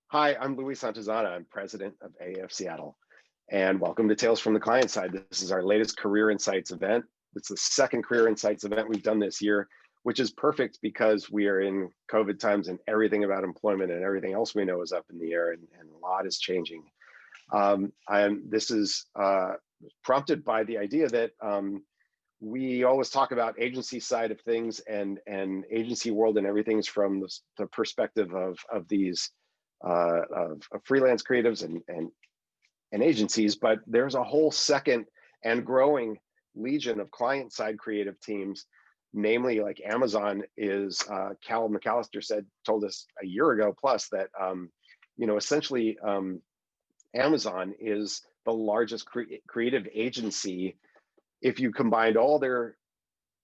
Hi, I'm Luis Antezana. I'm president of AF Seattle. And welcome to Tales from the Client Side. This is our latest Career Insights event. It's the second Career Insights event we've done this year, which is perfect because we are in COVID times and everything about employment and everything else we know is up in the air and a lot is changing. This is prompted by the idea that we always talk about agency side of things and agency world, and everything's from the perspective of these of freelance creatives and agencies, but there's a whole second and growing legion of client-side creative teams, namely like Amazon is, Cal McAllister told us a year ago plus that, essentially Amazon is the largest creative agency. If you combined all their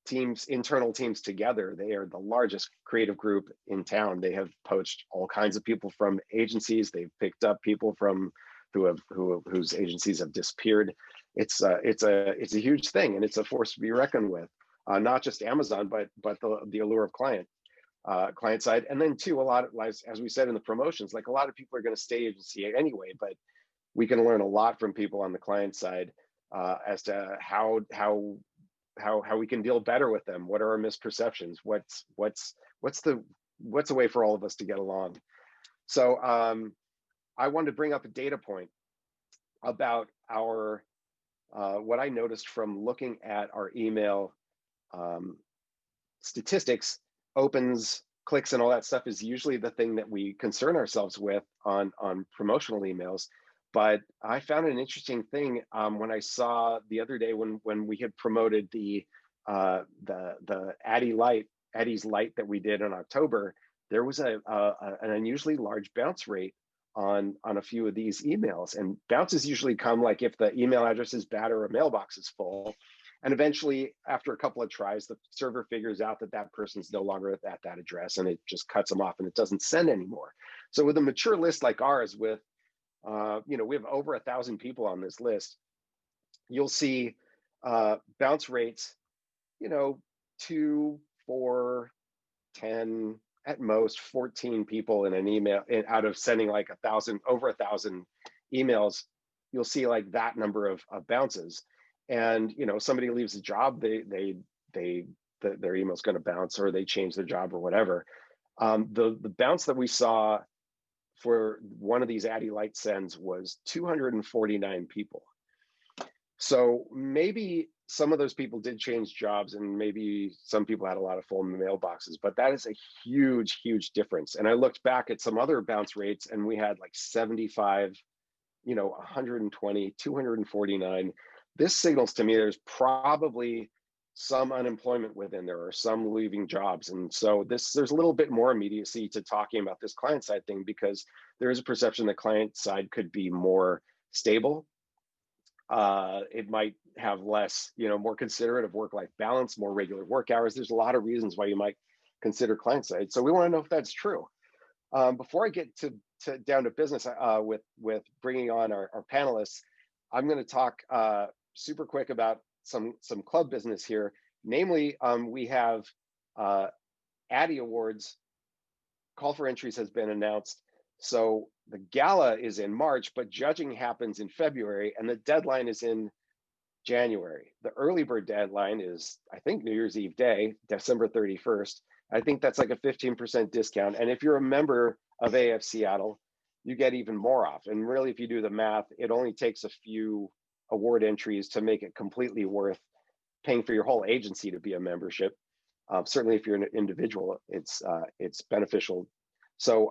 teams, internal teams together, they are the largest creative group in town. They have poached all kinds of people from agencies. They've picked up people from whose agencies have disappeared. It's a huge thing, and it's a force to be reckoned with. Not just Amazon, but the allure of client side. And then too, a lot of, as we said in the promotions, like a lot of people are going to stay agency anyway, but we can learn a lot from people on the client side as to how we can deal better with them. What are our misperceptions? What's a way for all of us to get along? So I wanted to bring up a data point about our what I noticed from looking at our email statistics. Opens, clicks, and all that stuff is usually the thing that we concern ourselves with on promotional emails. But I found an interesting thing when I saw the other day when we had promoted the Addie's Light that we did in October. There was an unusually large bounce rate on a few of these emails, and bounces usually come like if the email address is bad or a mailbox is full, and eventually after a couple of tries the server figures out that person's no longer at that address, and it just cuts them off and it doesn't send anymore. So with a mature list like ours, with we have over 1,000 people on this list, you'll see bounce rates, 2, 4, 10, at most 14 people in an email out of sending like over 1,000 emails. You'll see like that number of bounces, and somebody leaves a job, their email's going to bounce, or they change their job or whatever. The bounce that we saw for one of these Addie Light sends was 249 people. So maybe some of those people did change jobs, and maybe some people had a lot of full mailboxes, but that is a huge, huge difference. And I looked back at some other bounce rates, and we had like 75, 120, 249. This signals to me there's probably some unemployment within there, or some leaving jobs. And so there's a little bit more immediacy to talking about this client side thing, because there is a perception that client side could be more stable. It might have less, more considerate of work-life balance, more regular work hours. There's a lot of reasons why you might consider client side. So we want to know if that's true. Before I get down to business with bringing on our panelists, I'm going to talk super quick about some club business here. Namely, we have Addie Awards. Call for entries has been announced. So the gala is in March, but judging happens in February, and the deadline is in January. The early bird deadline is, I think, New Year's Eve day, December 31st. I think that's like a 15% discount. And if you're a member of AF Seattle, you get even more off. And really, if you do the math, it only takes a few award entries to make it completely worth paying for your whole agency to be a membership. Certainly, if you're an individual, it's beneficial. So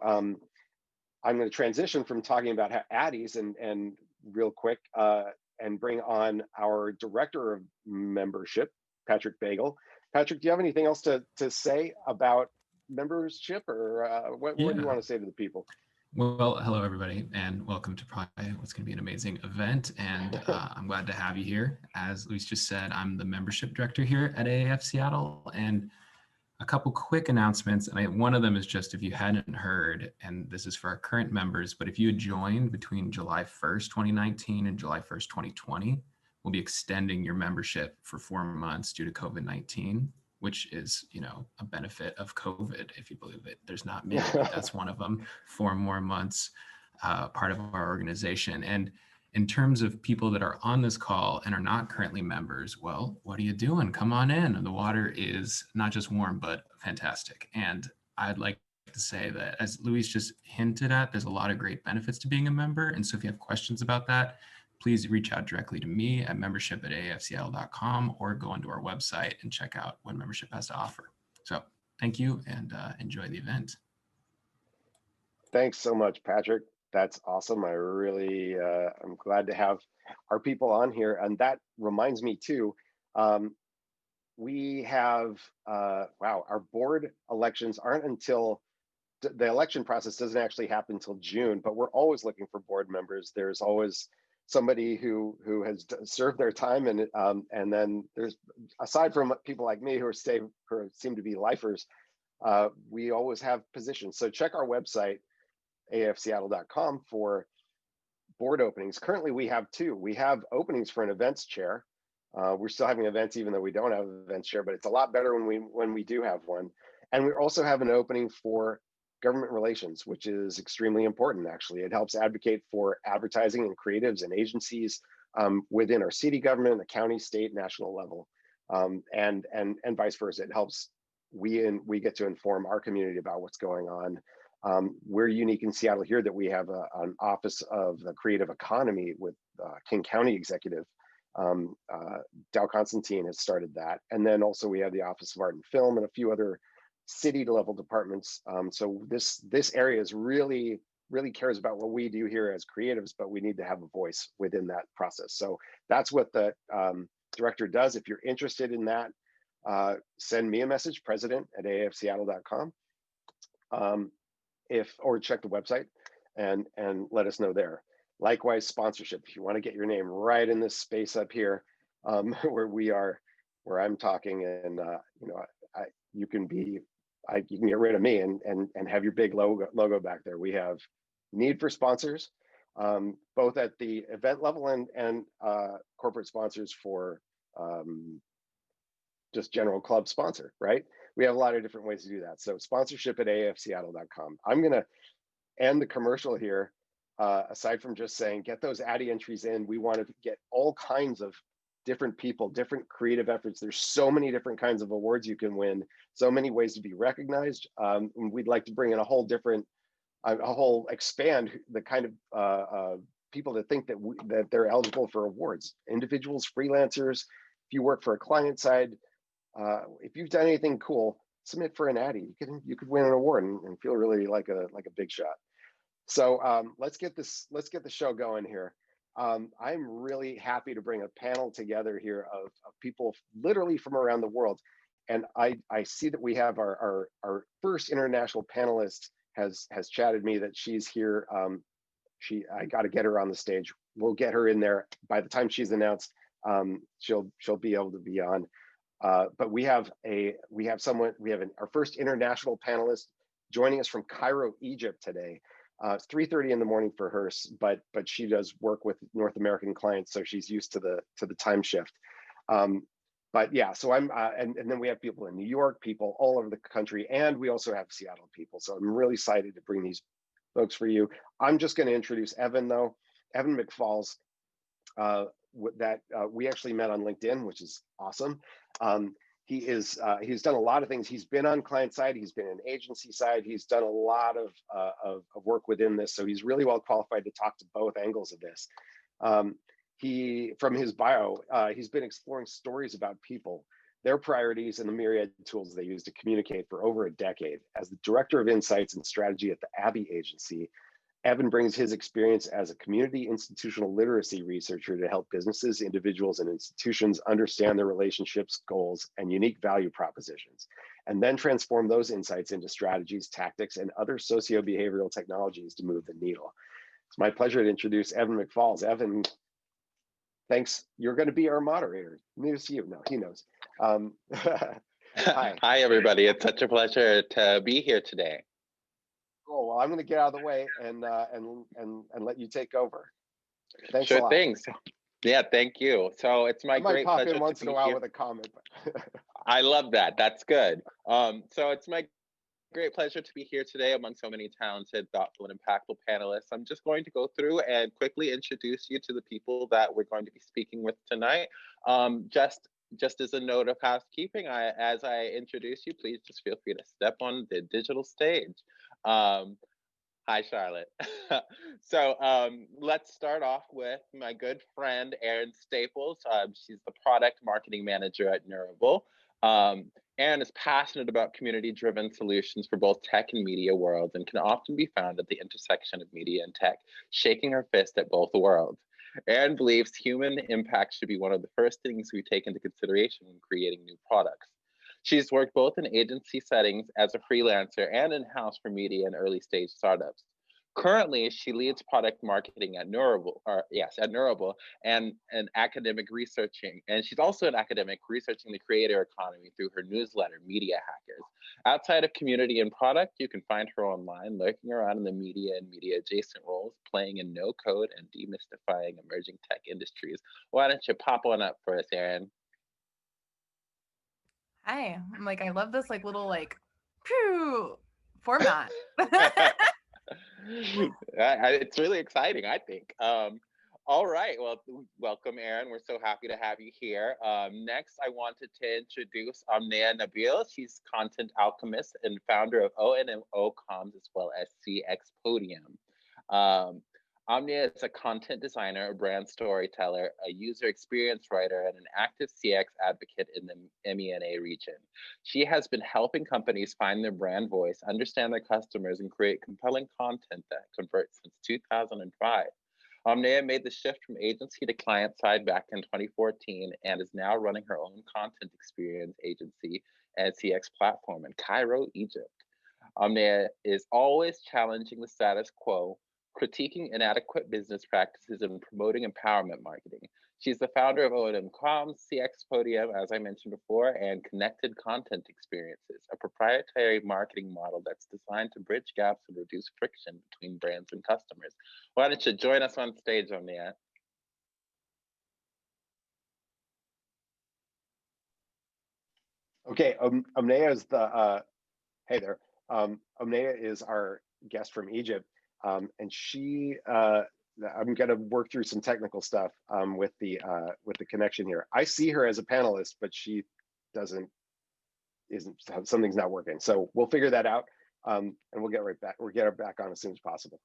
I'm going to transition from talking about Addie's and real quick and bring on our director of membership, Patrick Bagel. Patrick, do you have anything else to say about membership, or what do you want to say to the people? Well, hello, everybody, and welcome to probably what's going to be an amazing event. And I'm glad to have you here. As Luis just said, I'm the membership director here at AAF Seattle. And a couple quick announcements. And one of them is just, if you hadn't heard, and this is for our current members, but if you had joined between July 1st, 2019 and July 1st, 2020, we'll be extending your membership for 4 months due to COVID-19. which is, a benefit of COVID, if you believe it. There's not many, but that's one of them. 4 more months, part of our organization. And in terms of people that are on this call and are not currently members, well, what are you doing? Come on in. The water is not just warm, but fantastic. And I'd like to say that, as Luis just hinted at, there's a lot of great benefits to being a member. And so if you have questions about that, please reach out directly to me at membership@afseattle.com or go onto our website and check out what membership has to offer. So thank you, and enjoy the event. Thanks so much, Patrick. That's awesome. I really, I'm glad to have our people on here. And that reminds me too, we have, wow, our board elections aren't until, the election process doesn't actually happen until June, but we're always looking for board members. There's always somebody who has served their time, and then there's, aside from people like me who seem to be lifers, we always have positions. So check our website, afseattle.com, for board openings. Currently, we have 2. We have openings for an events chair. We're still having events even though we don't have an events chair, but it's a lot better when we do have one. And we also have an opening for government relations, which is extremely important, actually. It helps advocate for advertising and creatives and agencies within our city government, the county, state, national level, and vice versa. It helps, we get to inform our community about what's going on. We're unique in Seattle here that we have an office of the creative economy with King County executive. Dow Constantine has started that. And then also we have the Office of Art and Film and a few other city level departments. So this area is really cares about what we do here as creatives, but we need to have a voice within that process. So that's what the director does. If you're interested in that, send me a message, president@afseattle.com. Or check the website and let us know there. Likewise, sponsorship. If you want to get your name right in this space up here, where I'm talking, and you can get rid of me and have your big logo back there. We have need for sponsors, both at the event level and corporate sponsors for just general club sponsor, right? We have a lot of different ways to do that. So sponsorship@afseattle.com. I'm going to end the commercial here. Aside from just saying, get those Addy entries in, we want to get all kinds of different people, different creative efforts. There's so many different kinds of awards you can win, so many ways to be recognized. We'd like to bring in a whole expand the kind of people that think that they're eligible for awards. Individuals, freelancers, if you work for a client side, if you've done anything cool, submit for an Addy. You could win an award and feel really like a big shot. So let's get the show going here. I'm really happy to bring a panel together here of people literally from around the world. And I see that we have our first international panelist has chatted me that she's here. I got to get her on the stage. We'll get her in there. By the time she's announced, she'll be able to be on. But we have our first international panelist joining us from Cairo, Egypt today. It's 3:30 in the morning for her, but she does work with North American clients, so she's used to the time shift. But yeah, so I'm and then we have people in New York, people all over the country, and we also have Seattle people. So I'm really excited to bring these folks for you. I'm just going to introduce Evynn though, Evynn McFalls. We actually met on LinkedIn, which is awesome. He's done a lot of things. He's been on client side, he's been in agency side, he's done a lot of work within this. So he's really well qualified to talk to both angles of this. From his bio, he's been exploring stories about people, their priorities, and the myriad tools they use to communicate for over a decade. As the Director of Insights and Strategy at the Abbi agency, Evynn brings his experience as a community institutional literacy researcher to help businesses, individuals, and institutions understand their relationships, goals, and unique value propositions, and then transform those insights into strategies, tactics, and other socio-behavioral technologies to move the needle. It's my pleasure to introduce Evynn McFalls. Evynn, thanks. You're going to be our moderator. News to you. No, he knows. Hi. Hi, everybody. It's such a pleasure to be here today. Oh, well, I'm going to get out of the way and let you take over. Thanks sure thing. Yeah, thank you. So it's my great pleasure. I might pop in once in a while with a comment. I love that. That's good. So it's my great pleasure to be here today among so many talented, thoughtful, and impactful panelists. I'm just going to go through and quickly introduce you to the people that we're going to be speaking with tonight. Just as a note of housekeeping, as I introduce you, please just feel free to step on the digital stage. Hi, Charlotte. Let's start off with my good friend, Erin Staples. She's the product marketing manager at Lorable. Erin is passionate about community-driven solutions for both tech and media worlds and can often be found at the intersection of media and tech, shaking her fist at both worlds. Erin believes human impact should be one of the first things we take into consideration when creating new products. She's worked both in agency settings as a freelancer and in-house for media and early-stage startups. Currently, she leads product marketing at Lorable, and academic researching. And she's also an academic researching the creator economy through her newsletter, Media Hackers. Outside of community and product, you can find her online, lurking around in the media and media adjacent roles, playing in no code and demystifying emerging tech industries. Why don't you pop one up for us, Erin? Hi, I love this little pew format. It's really exciting, I think. All right, well, welcome, Erin. We're so happy to have you here. Next, I wanted to introduce Omnia Nabil. She's content alchemist and founder of O&O Comms as well as CX Podium. Omnia is a content designer, a brand storyteller, a user experience writer, and an active CX advocate in the MENA region. She has been helping companies find their brand voice, understand their customers, and create compelling content that converts since 2005. Omnia made the shift from agency to client side back in 2014 and is now running her own content experience agency and CX platform in Cairo, Egypt. Omnia is always challenging the status quo, critiquing inadequate business practices, and promoting empowerment marketing. She's the founder of O&M Comms, CX Podium, as I mentioned before, and Connected Content Experiences, a proprietary marketing model that's designed to bridge gaps and reduce friction between brands and customers. Why don't you join us on stage, Omnia? Okay, Omnia is the, hey there. Omnia is our guest from Egypt. And she, I'm gonna work through some technical stuff with the connection here. I see her as a panelist, but she something's not working. So we'll figure that out, and we'll get right back. We'll get her back on as soon as possible.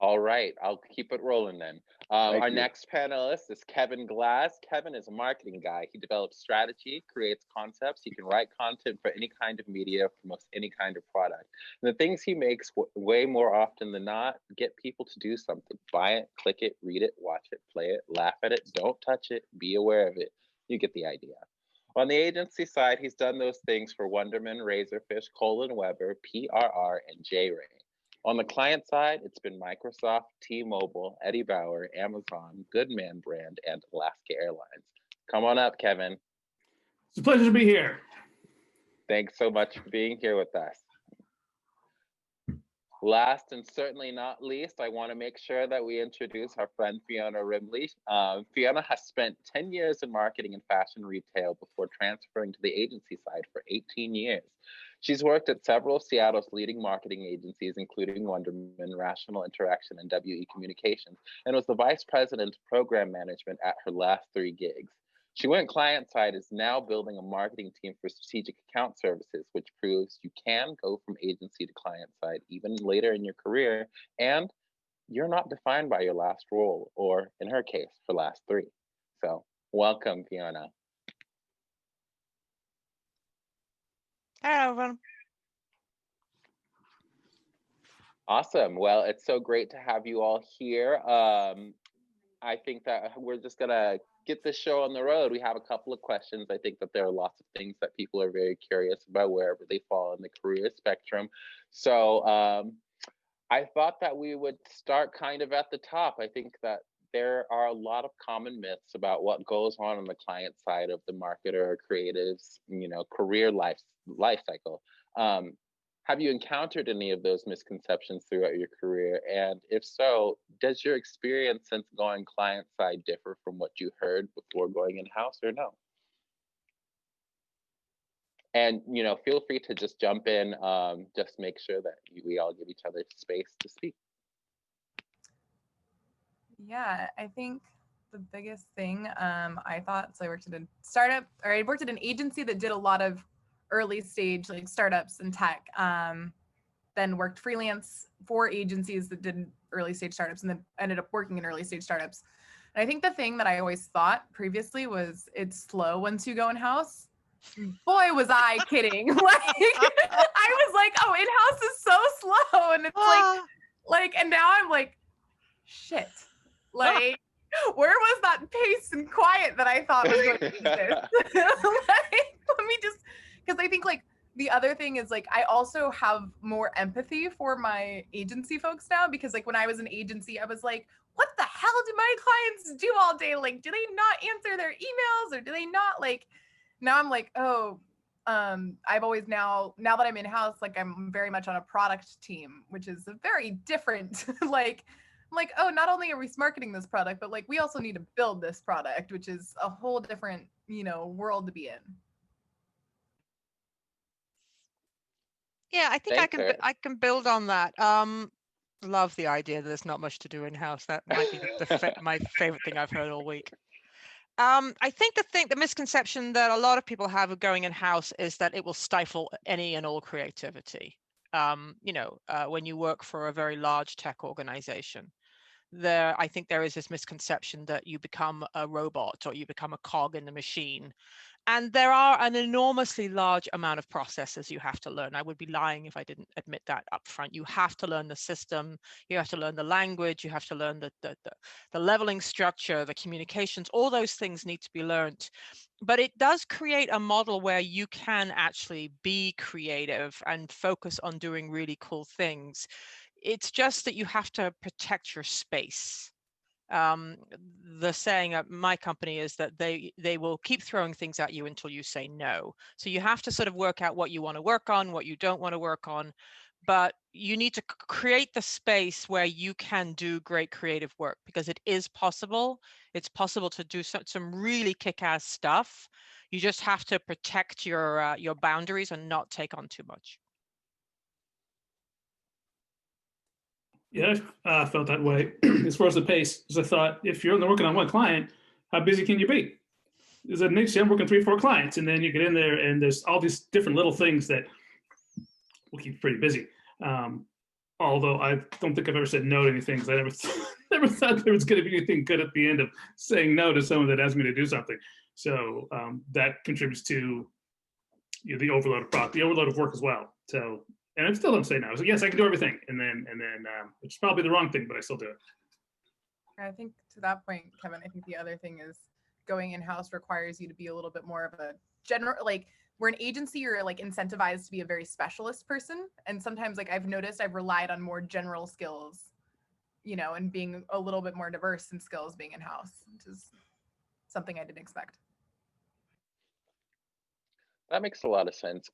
All right, I'll keep it rolling then. Our next panelist is Kevin Glass. Kevin is a marketing guy. He develops strategy, creates concepts. He can write content for any kind of media, for most any kind of product. And the things he makes way more often than not get people to do something. Buy it, click it, read it, watch it, play it, laugh at it, don't touch it, be aware of it. You get the idea. On the agency side, he's done those things for Wonderman, Razorfish, Colin Weber, PRR, and J-Ray. On the client side, it's been Microsoft, T-Mobile, Eddie Bauer, Amazon, Goodman Brand, and Alaska Airlines. Come on up, Kevin. It's a pleasure to be here. Thanks so much for being here with us. Last and certainly not least, I want to make sure that we introduce our friend Fiona Rimley. Fiona has spent 10 years in marketing and fashion retail before transferring to the agency side for 18 years. She's worked at several of Seattle's leading marketing agencies, including Wonderman, Rational Interaction, and WE Communications, and was the vice president of program management at her last 3 gigs. She went client side, is now building a marketing team for strategic account services, which proves you can go from agency to client side even later in your career, and you're not defined by your last role, or in her case, her last 3. So welcome, Fiona. Hi, everyone. Awesome. Well, it's so great to have you all here. I think that we're just gonna get this show on the road. We have a couple of questions. I think that there are lots of things that people are very curious about wherever they fall in the career spectrum. So I thought that we would start kind of at the top. I think that there are a lot of common myths about what goes on the client side of the marketer or creative's, career life cycle. Have you encountered any of those misconceptions throughout your career? And if so, does your experience since going client side differ from what you heard before going in-house or no? And, feel free to just jump in, just make sure that we all give each other space to speak. Yeah, I think the biggest thing I thought, so I worked at a startup, or I worked at an agency that did a lot of early stage like startups and tech. Then worked freelance for agencies that did early stage startups, and then ended up working in early stage startups. And I think the thing that I always thought previously was it's slow once you go in-house. Boy, was I kidding. Like I was like, oh, in-house is so slow. And it's like, and now I'm like, shit. Like, where was that pace and quiet that I thought was going to exist? Like, let me just, because I think like the other thing is like I also have more empathy for my agency folks now, because like when I was an agency, I was like, what the hell do my clients do all day? Like, do they not answer their emails, or do they not like? Now I'm like, oh, I've always now that I'm in-house, like I'm very much on a product team, which is a very different like. I'm like, oh, not only are we marketing this product, but like we also need to build this product, which is a whole different, world to be in. Yeah, I think Thanks, Eric. I can build on that. Love the idea that there's not much to do in-house. That might be my favorite thing I've heard all week. I think the misconception that a lot of people have of going in-house is that it will stifle any and all creativity. When you work for a very large tech organization, I think there is this misconception that you become a robot or you become a cog in the machine. And there are an enormously large amount of processes you have to learn. I would be lying if I didn't admit that up front. You have to learn the system, you have to learn the language, you have to learn the leveling structure, the communications, all those things need to be learned. But it does create a model where you can actually be creative and focus on doing really cool things. It's just that you have to protect your space. The saying at my company is that they will keep throwing things at you until you say no. So you have to sort of work out what you want to work on, what you don't want to work on, but you need to create the space where you can do great creative work, because it is possible. It's possible to do some really kick-ass stuff. You just have to protect your boundaries and not take on too much. Yeah, I felt that way as far as the pace. Because I thought, if you're only working on one client, how busy can you be? Because at Nixie, I'm working 3-4 clients, and then you get in there, and there's all these different little things that will keep you pretty busy. Although I don't think I've ever said no to anything, because I never thought there was going to be anything good at the end of saying no to someone that asked me to do something. So that contributes to the overload of work as well. So. And I still don't say no. So yes, I can do everything, and then which is probably the wrong thing, but I still do it. I think to that point, Kevin, I think the other thing is going in-house requires you to be a little bit more of a general, like we're an agency, you're like incentivized to be a very specialist person. And sometimes like I've noticed I've relied on more general skills, and being a little bit more diverse in skills being in-house, which is something I didn't expect. That makes a lot of sense.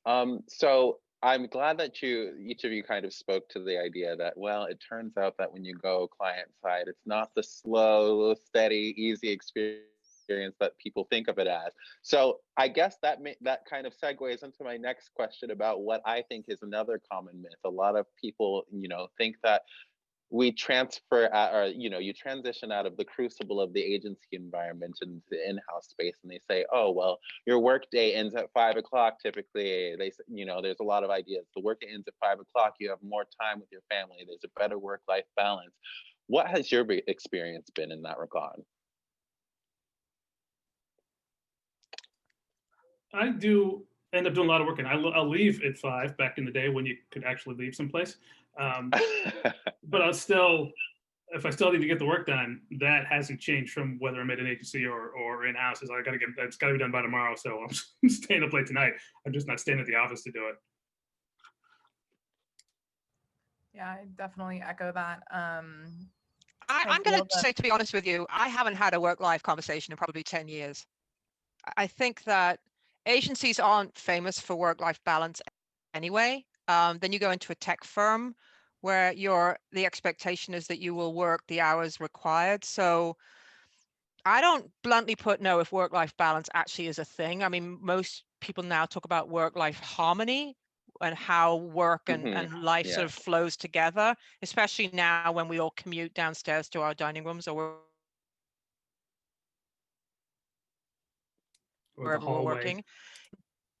So I'm glad that each of you kind of spoke to the idea that, well, it turns out that when you go client side, it's not the slow, steady, easy experience that people think of it as. So I guess that kind of segues into my next question about what I think is another common myth. A lot of people, think that we transfer you transition out of the crucible of the agency environment into the in-house space, and they say, oh, well, your work day ends at 5 o'clock. Typically, there's a lot of ideas. The work day ends at 5 o'clock. You have more time with your family. There's a better work-life balance. What has your experience been in that regard? I do end up doing a lot of work, and I'll leave at 5 back in the day when you could actually leave someplace. But if I still need to get the work done, that hasn't changed from whether I'm at an agency or in-house. It's got to be done by tomorrow. So I'm staying up late tonight. I'm just not staying at the office to do it. Yeah, I definitely echo that. I'm going to say, to be honest with you, I haven't had a work-life conversation in probably 10 years. I think that agencies aren't famous for work-life balance anyway. Then you go into a tech firm where the expectation is that you will work the hours required. So I don't bluntly put no if work-life balance actually is a thing. I mean, most people now talk about work-life harmony and how work and life sort of flows together, especially now when we all commute downstairs to our dining rooms or wherever we're working.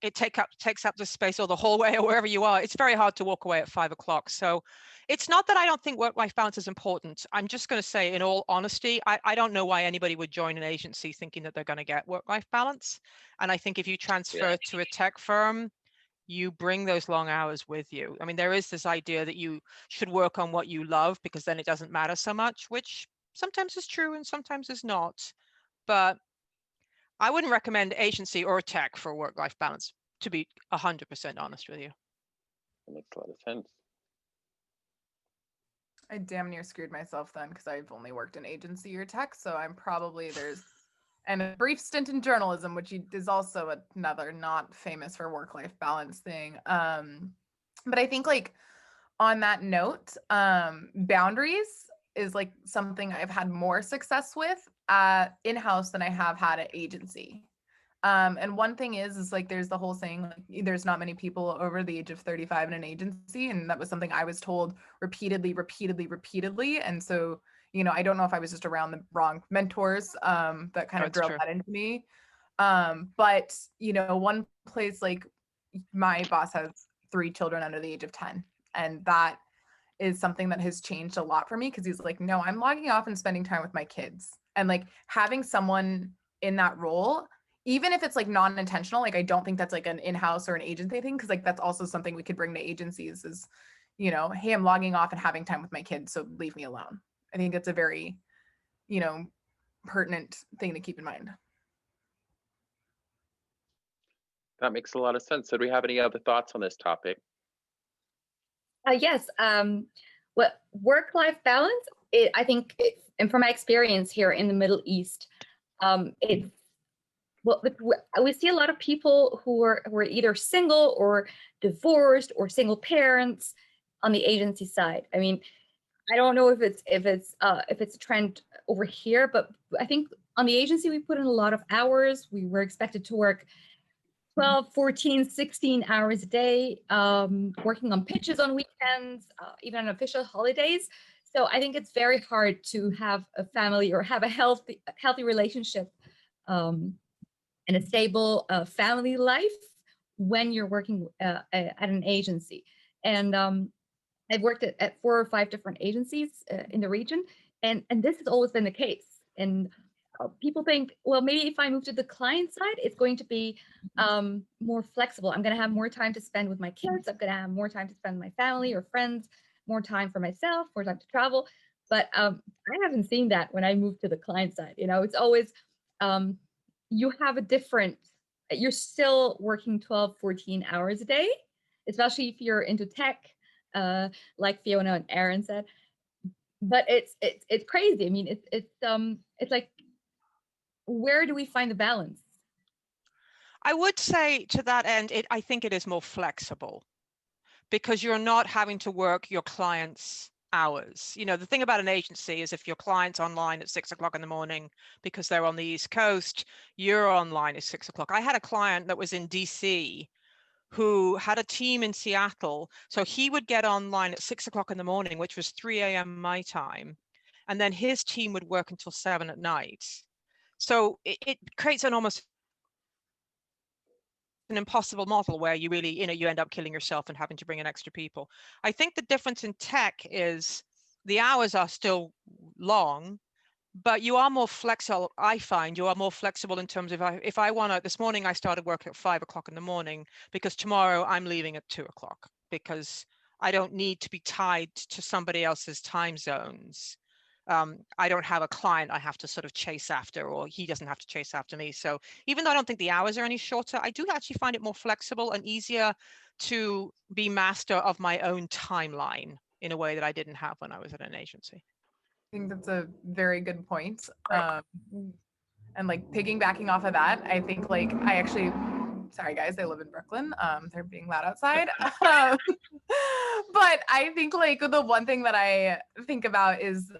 It takes up the space, or the hallway, or wherever you are. It's very hard to walk away at 5 o'clock. So it's not that I don't think work-life balance is important. I'm just going to say, in all honesty, I don't know why anybody would join an agency thinking that they're going to get work-life balance. And I think if you transfer to a tech firm, you bring those long hours with you. I mean, there is this idea that you should work on what you love because then it doesn't matter so much, which sometimes is true and sometimes is not. But I wouldn't recommend agency or tech for work-life balance, to be 100% honest with you. That makes a lot of sense. I damn near screwed myself then because I've only worked in agency or tech. So I'm probably and a brief stint in journalism, which is also another not famous for work-life balance thing. But I think like on that note, boundaries is like something I've had more success with in-house than I have had at agency. And one thing is like there's the whole saying like there's not many people over the age of 35 in an agency, and that was something I was told repeatedly. And so, you know, I don't know if I was just around the wrong mentors that kind of drilled that into me. But you know, one place, like my boss has 3 children under the age of 10, and that is something that has changed a lot for me because he's like, no, I'm logging off and spending time with my kids. And like having someone in that role, even if it's like non-intentional, like I don't think that's like an in-house or an agency thing, because like that's also something we could bring to agencies is, you know, hey, I'm logging off and having time with my kids, so leave me alone. I think it's a very, you know, pertinent thing to keep in mind. That makes a lot of sense. So do we have any other thoughts on this topic? Yes. What work-life balance, I think, and from my experience here in the Middle East, we see a lot of people who are either single or divorced or single parents on the agency side. I mean, I don't know if it's a trend over here, but I think on the agency we put in a lot of hours. We were expected to work 12, 14, 16 hours a day, working on pitches on weekends, even on official holidays. So I think it's very hard to have a family or have a healthy relationship and a stable family life when you're working at an agency. And I've worked at 4 or 5 different agencies in the region, and this has always been the case. And people think, well, maybe if I move to the client side, it's going to be more flexible. I'm going to have more time to spend with my kids. I'm going to have more time to spend with my family or friends, more time for myself, more time to travel. But I haven't seen that when I moved to the client side. You know, it's always, you have a different, you're still working 12, 14 hours a day, especially if you're into tech, like Fiona and Aaron said. But it's crazy. I mean, it's like, where do we find the balance? I would say to that end, I think it is more flexible because you're not having to work your clients' hours. You know, the thing about an agency is if your client's online at 6 o'clock in the morning because they're on the East Coast, you're online at 6 o'clock. I had a client that was in DC who had a team in Seattle. So he would get online at 6 o'clock in the morning, which was 3 a.m. my time. And then his team would work until 7 at night. So it creates an almost an impossible model where you really, you know, you end up killing yourself and having to bring in extra people. I think the difference in tech is the hours are still long, but you are more flexible. I find you are more flexible in terms of if I want to, this morning I started work at 5 o'clock in the morning because tomorrow I'm leaving at 2 o'clock because I don't need to be tied to somebody else's time zones. I don't have a client I have to sort of chase after, or he doesn't have to chase after me. So even though I don't think the hours are any shorter, I do actually find it more flexible and easier to be master of my own timeline in a way that I didn't have when I was at an agency. I think that's a very good point. And like piggybacking off of that, I think like I actually, sorry guys, I live in Brooklyn. They're being loud outside. But I think like the one thing that I think about is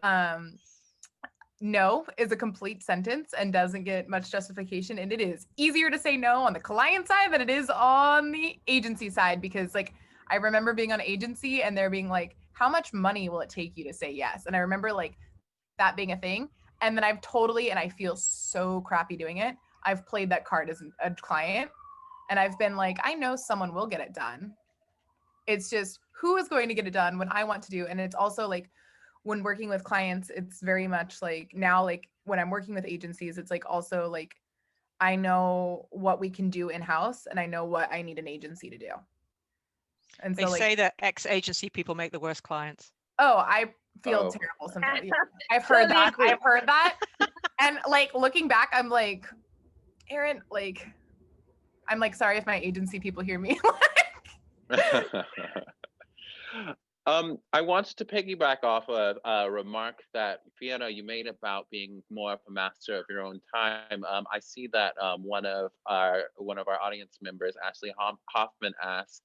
no is a complete sentence and doesn't get much justification. And it is easier to say no on the client side than it is on the agency side, because like I remember being on agency and there being like, how much money will it take you to say yes? And I remember like that being a thing. And then I've totally, and I feel so crappy doing it, I've played that card as a client. And I've been like, I know someone will get it done. It's just who is going to get it done when I want to do. And it's also like when working with clients, it's very much like now, like when I'm working with agencies, it's like also like I know what we can do in-house and I know what I need an agency to do. And They so like, say that ex-agency people make the worst clients. oh, I feel Oh. terrible sometimes. Yeah. I've heard that. I've heard that. And like looking back, I'm like, Erin, like, I'm like, sorry if my agency people hear me. I wanted to piggyback off a remark that Fiona, you made about being more of a master of your own time. I see that one of our audience members, Ashley Hoffman, asked,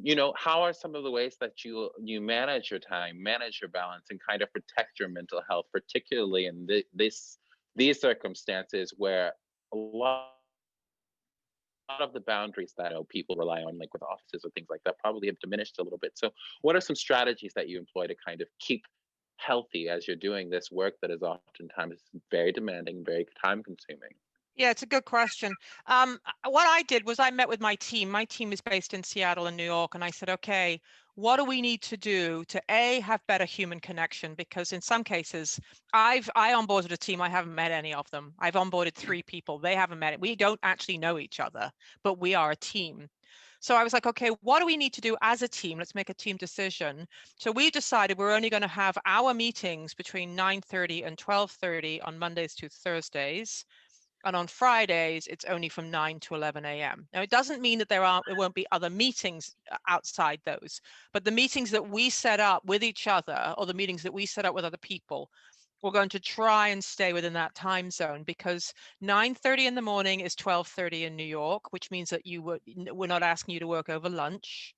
you know, how are some of the ways that you manage your time, manage your balance, and kind of protect your mental health, particularly in these circumstances where a lot of the boundaries that people rely on, like with offices or things like that, probably have diminished a little bit. So what are some strategies that you employ to kind of keep healthy as you're doing this work that is oftentimes very demanding, very time consuming? Yeah, it's a good question. What I did was I met with my team. My team is based in Seattle and New York. And I said, okay, what do we need to do to have better human connection? Because in some cases, I onboarded a team. I haven't met any of them. I've onboarded 3 people. They haven't met it. We don't actually know each other, but we are a team. So I was like, okay, what do we need to do as a team? Let's make a team decision. So we decided we're only going to have our meetings between 9:30 and 12:30 on Mondays to Thursdays. And on Fridays, it's only from 9 to 11 a.m. Now, it doesn't mean that there won't be other meetings outside those, but the meetings that we set up with each other, or the meetings that we set up with other people, we're going to try and stay within that time zone, because 9:30 in the morning is 12:30 in New York, which means that we're not asking you to work over lunch.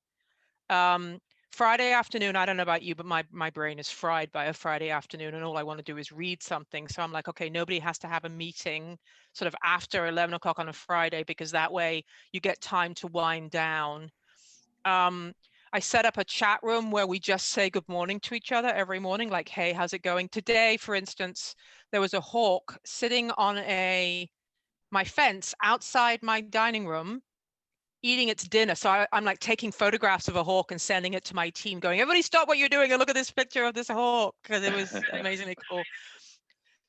Friday afternoon, I don't know about you, but my brain is fried by a Friday afternoon, and all I want to do is read something. So I'm like, okay, nobody has to have a meeting sort of after 11 o'clock on a Friday, because that way you get time to wind down. I set up a chat room where we just say good morning to each other every morning, like, hey, how's it going? Today, for instance, there was a hawk sitting on my fence outside my dining room, eating its dinner. So I'm like taking photographs of a hawk and sending it to my team going, everybody stop what you're doing and look at this picture of this hawk, because it was amazingly cool.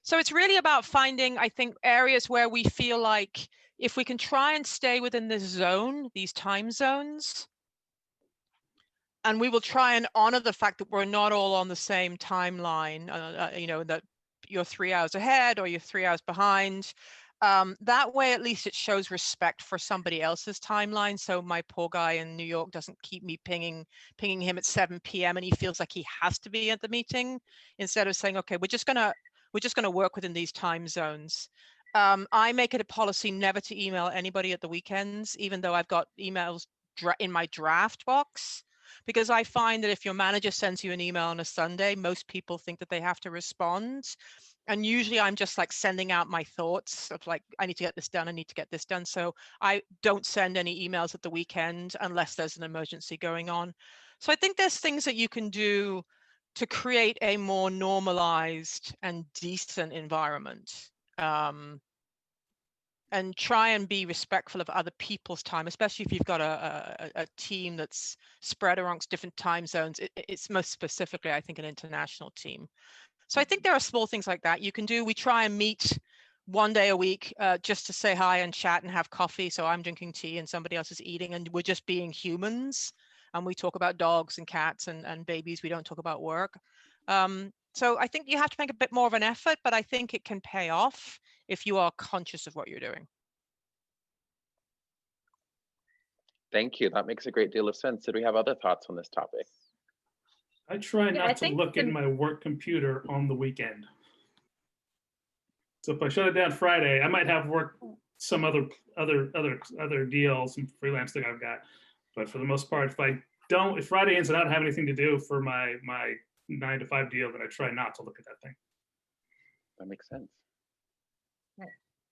So it's really about finding, I think, areas where we feel like if we can try and stay within this zone, these time zones, and we will try and honor the fact that we're not all on the same timeline, you know, that you're 3 hours ahead or you're 3 hours behind. That way, at least it shows respect for somebody else's timeline. So my poor guy in New York doesn't keep me pinging him at 7 p.m. and he feels like he has to be at the meeting, instead of saying, okay, we're just gonna work within these time zones. I make it a policy never to email anybody at the weekends, even though I've got emails in my draft box, because I find that if your manager sends you an email on a Sunday, most people think that they have to respond. And usually I'm just like sending out my thoughts of like, I need to get this done. I need to get this done. So I don't send any emails at the weekend unless there's an emergency going on. So I think there's things that you can do to create a more normalized and decent environment. And try and be respectful of other people's time, especially if you've got a team that's spread amongst different time zones. It's most specifically, I think, an international team. So I think there are small things like that you can do. We try and meet one day a week just to say hi and chat and have coffee. So I'm drinking tea and somebody else is eating, and we're just being humans. And we talk about dogs and cats and babies. We don't talk about work. So I think you have to make a bit more of an effort, but I think it can pay off if you are conscious of what you're doing. Thank you. That makes a great deal of sense. Did we have other thoughts on this topic? I try Yeah, not to look in my work computer on the weekend. So if I shut it down Friday, I might have work some other deals, some freelance thing I've got. But for the most part, if Friday ends and I don't have anything to do for my 9 to 5 deal, then I try not to look at that thing. That makes sense.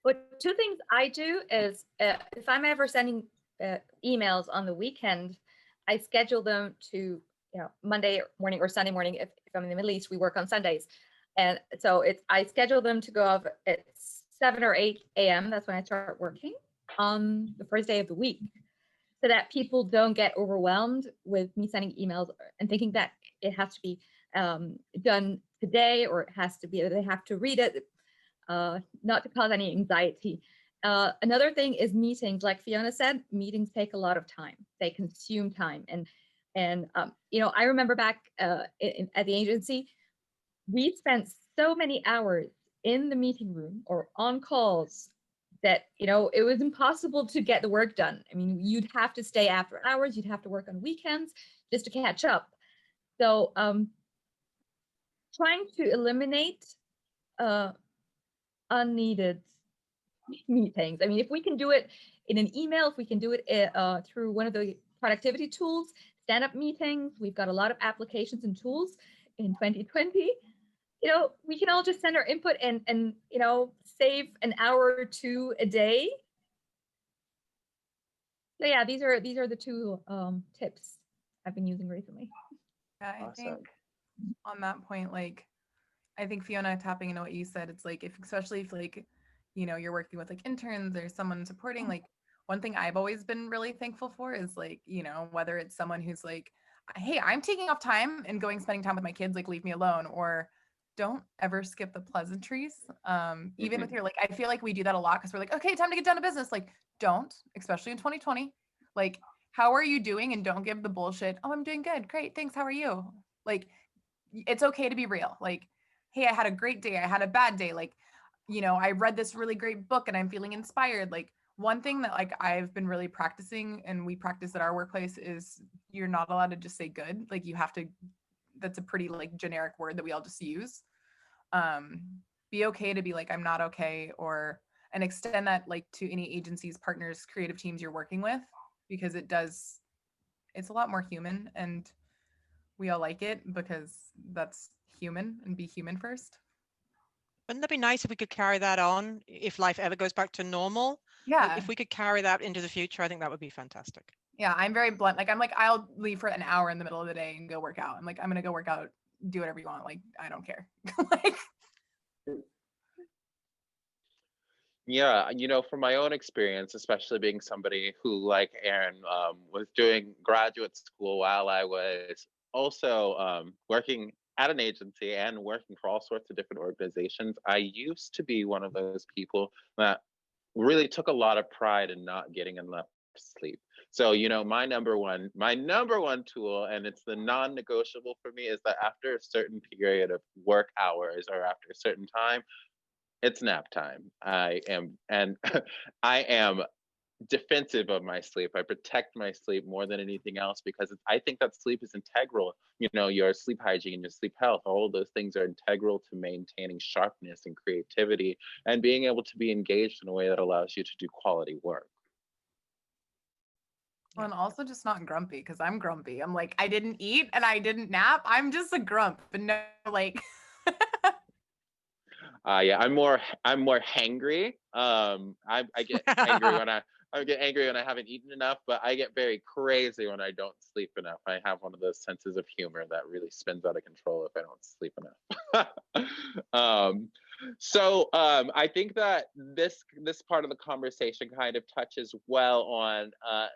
But two things I do is if I'm ever sending emails on the weekend, I schedule them to Monday morning or Sunday morning. If I'm in the Middle East, we work on Sundays, and so I schedule them to go off at 7 or 8 a.m. That's when I start working on the first day of the week, so that people don't get overwhelmed with me sending emails and thinking that it has to be done today, or it has to be, they have to read it, not to cause any anxiety. Another thing is meetings. Like Fiona said, meetings take a lot of time. They consume time. And I remember back at the agency, we spent so many hours in the meeting room or on calls that, it was impossible to get the work done. I mean, you'd have to stay after hours, you'd have to work on weekends just to catch up. So trying to eliminate unneeded meetings. I mean, if we can do it in an email, if we can do it through one of the productivity tools, stand-up meetings, we've got a lot of applications and tools in 2020. We can all just send our input and save an hour or two a day. So yeah, these are the two tips I've been using recently. Yeah, I Awesome. think on that point, like, I think Fiona, tapping into what you said, it's like, especially if like, you're working with like interns or someone supporting, like one thing I've always been really thankful for is like, whether it's someone who's like, hey, I'm taking off time and spending time with my kids, like leave me alone, or don't ever skip the pleasantries. Even with your, like, I feel like we do that a lot because we're like, okay, time to get down to business. Like, don't, especially in 2020, like, how are you doing? And don't give the bullshit. Oh, I'm doing good. Great. Thanks. How are you? Like, it's okay to be real. Like, hey, I had a great day. I had a bad day. Like, I read this really great book and I'm feeling inspired. Like, one thing that like I've been really practicing and we practice at our workplace is you're not allowed to just say good. Like, you have to, that's a pretty like generic word that we all just use. Be okay to be like, I'm not okay, and extend that like to any agencies, partners, creative teams you're working with, because it's a lot more human and we all like it because that's human, and be human first. Wouldn't that be nice if we could carry that on if life ever goes back to normal? Yeah. If we could carry that into the future, I think that would be fantastic. Yeah, I'm very blunt. Like, I'm like, I'll leave for an hour in the middle of the day and go work out. I'm like, I'm gonna go work out, do whatever you want. Like, I don't care. Like, Yeah, from my own experience, especially being somebody who, like Aaron, was doing graduate school while I was also working at an agency and working for all sorts of different organizations, I used to be one of those people that really took a lot of pride in not getting enough sleep. So, my number one tool, and it's the non-negotiable for me, is that after a certain period of work hours or after a certain time, it's nap time. I am defensive of my sleep. I protect my sleep more than anything else because I think that sleep is integral. Your sleep hygiene, your sleep health, all of those things are integral to maintaining sharpness and creativity and being able to be engaged in a way that allows you to do quality work. well, and also just not grumpy, because I'm grumpy. I'm like, I didn't eat and I didn't nap. I'm just a grump, but no, like. Yeah, I'm more hangry. I get angry when I haven't eaten enough, but I get very crazy when I don't sleep enough. I have one of those senses of humor that really spins out of control if I don't sleep enough. So I think that this part of the conversation kind of touches well on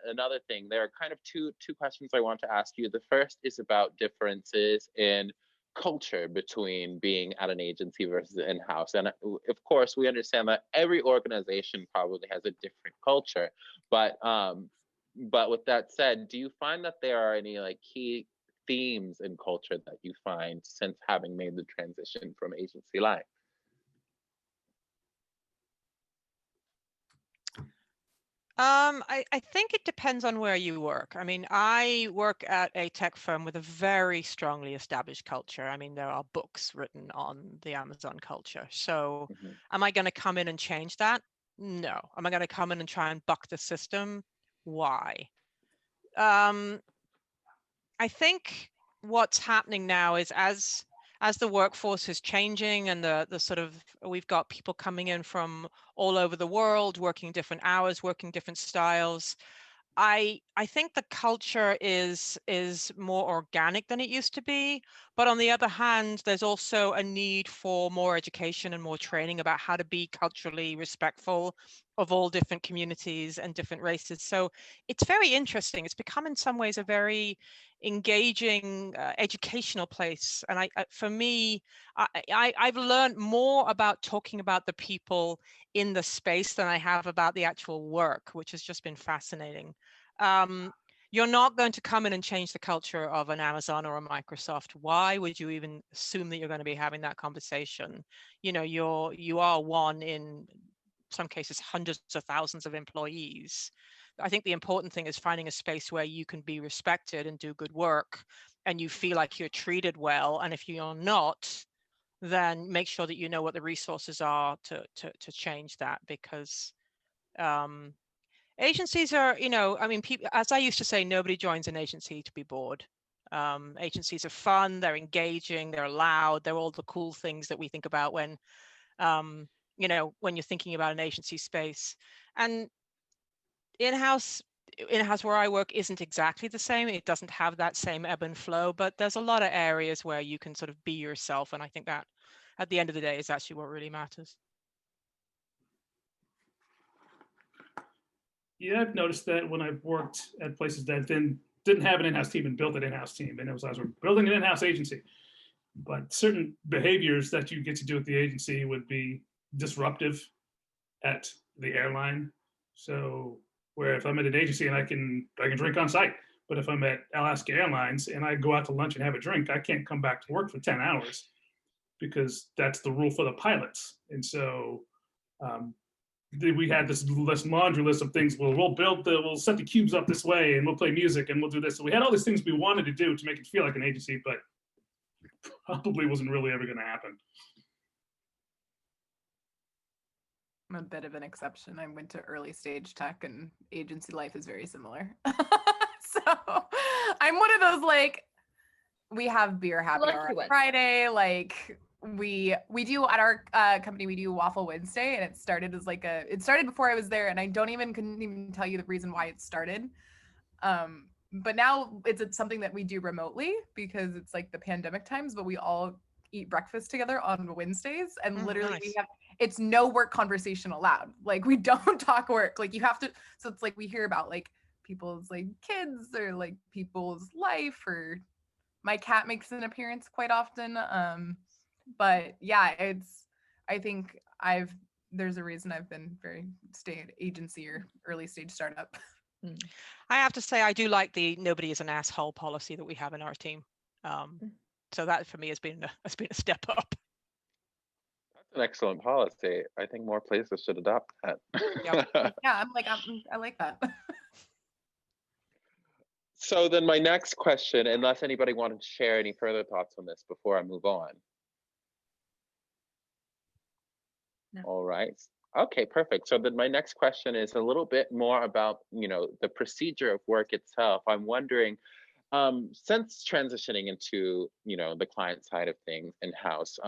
another thing. There are kind of two questions I want to ask you. The first is about differences in culture between being at an agency versus in-house. And of course, we understand that every organization probably has a different culture. But with that said, do you find that there are any like key themes in culture that you find since having made the transition from agency life? I think it depends on where you work. I mean, I work at a tech firm with a very strongly established culture. I mean, there are books written on the Amazon culture. So am I going to come in and change that? No. Am I going to come in and try and buck the system? Why? I think what's happening now is as as the workforce is changing and the sort of, we've got people coming in from all over the world, working different hours, working different styles. I think the culture is more organic than it used to be, but on the other hand, there's also a need for more education and more training about how to be culturally respectful of all different communities and different races. So it's very interesting. It's become in some ways a very engaging educational place. And for me, I've learned more about talking about the people in the space than I have about the actual work, which has just been fascinating. You're not going to come in and change the culture of an Amazon or a Microsoft. Why would you even assume that you're going to be having that conversation? You know, you are one in some cases hundreds of thousands of employees. I think the important thing is finding a space where you can be respected and do good work and you feel like you're treated well. And if you're not, then make sure that you know what the resources are to change that, because agencies are, you know, I mean, people, as I used to say, nobody joins an agency to be bored. Agencies are fun, they're engaging, they're loud, they're all the cool things that we think about when, you know, when you're thinking about an agency space. And in-house where I work isn't exactly the same. It doesn't have that same ebb and flow, but there's a lot of areas where you can sort of be yourself. And I think that at the end of the day is actually what really matters. Yeah, I've noticed that when I've worked at places that didn't have an in-house team and built an in-house team, and it was, I was building an in-house agency, but certain behaviors that you get to do at the agency would be disruptive at the airline. So where if I'm at an agency and I can drink on site, but if I'm at Alaska Airlines and I go out to lunch and have a drink, I can't come back to work for 10 hours because that's the rule for the pilots. And so we had this laundry list of things. Well, we'll set the cubes up this way and we'll play music and we'll do this. So we had all these things we wanted to do to make it feel like an agency, but probably wasn't really ever going to happen. I'm a bit of an exception. I went to early stage tech and agency life is very similar. So I'm one of those, like, we have beer happy hour on Friday. Like we do at our company, we do Waffle Wednesday, and it started as like it started before I was there, and I couldn't even tell you the reason why it started. But now it's something that we do remotely because it's like the pandemic times, but we all eat breakfast together on Wednesdays, and literally nice. it's no work conversation allowed. Like we don't talk work. Like you have to, so it's like we hear about like people's like kids or like people's life, or my cat makes an appearance quite often. But yeah, I think there's a reason I've been very staying agency or early stage startup. I have to say, I do like the nobody is an asshole policy that we have in our team. So that for me has been a step up. That's an excellent policy. I think more places should adopt that. Yep. Yeah, I like that. So then my next question, unless anybody wanted to share any further thoughts on this before I move on. No. All right. Okay, perfect. So then my next question is a little bit more about, you know, the procedure of work itself. I'm wondering, since transitioning into, you know, the client side of things in-house,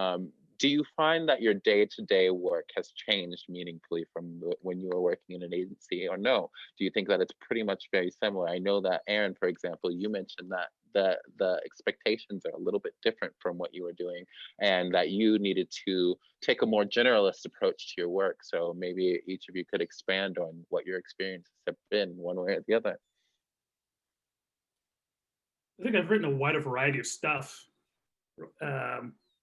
do you find that your day-to-day work has changed meaningfully from when you were working in an agency, or no? Do you think that it's pretty much very similar? I know that Aaron, for example, you mentioned that the expectations are a little bit different from what you were doing, and that you needed to take a more generalist approach to your work. So maybe each of you could expand on what your experiences have been one way or the other. I think I've written a wider variety of stuff.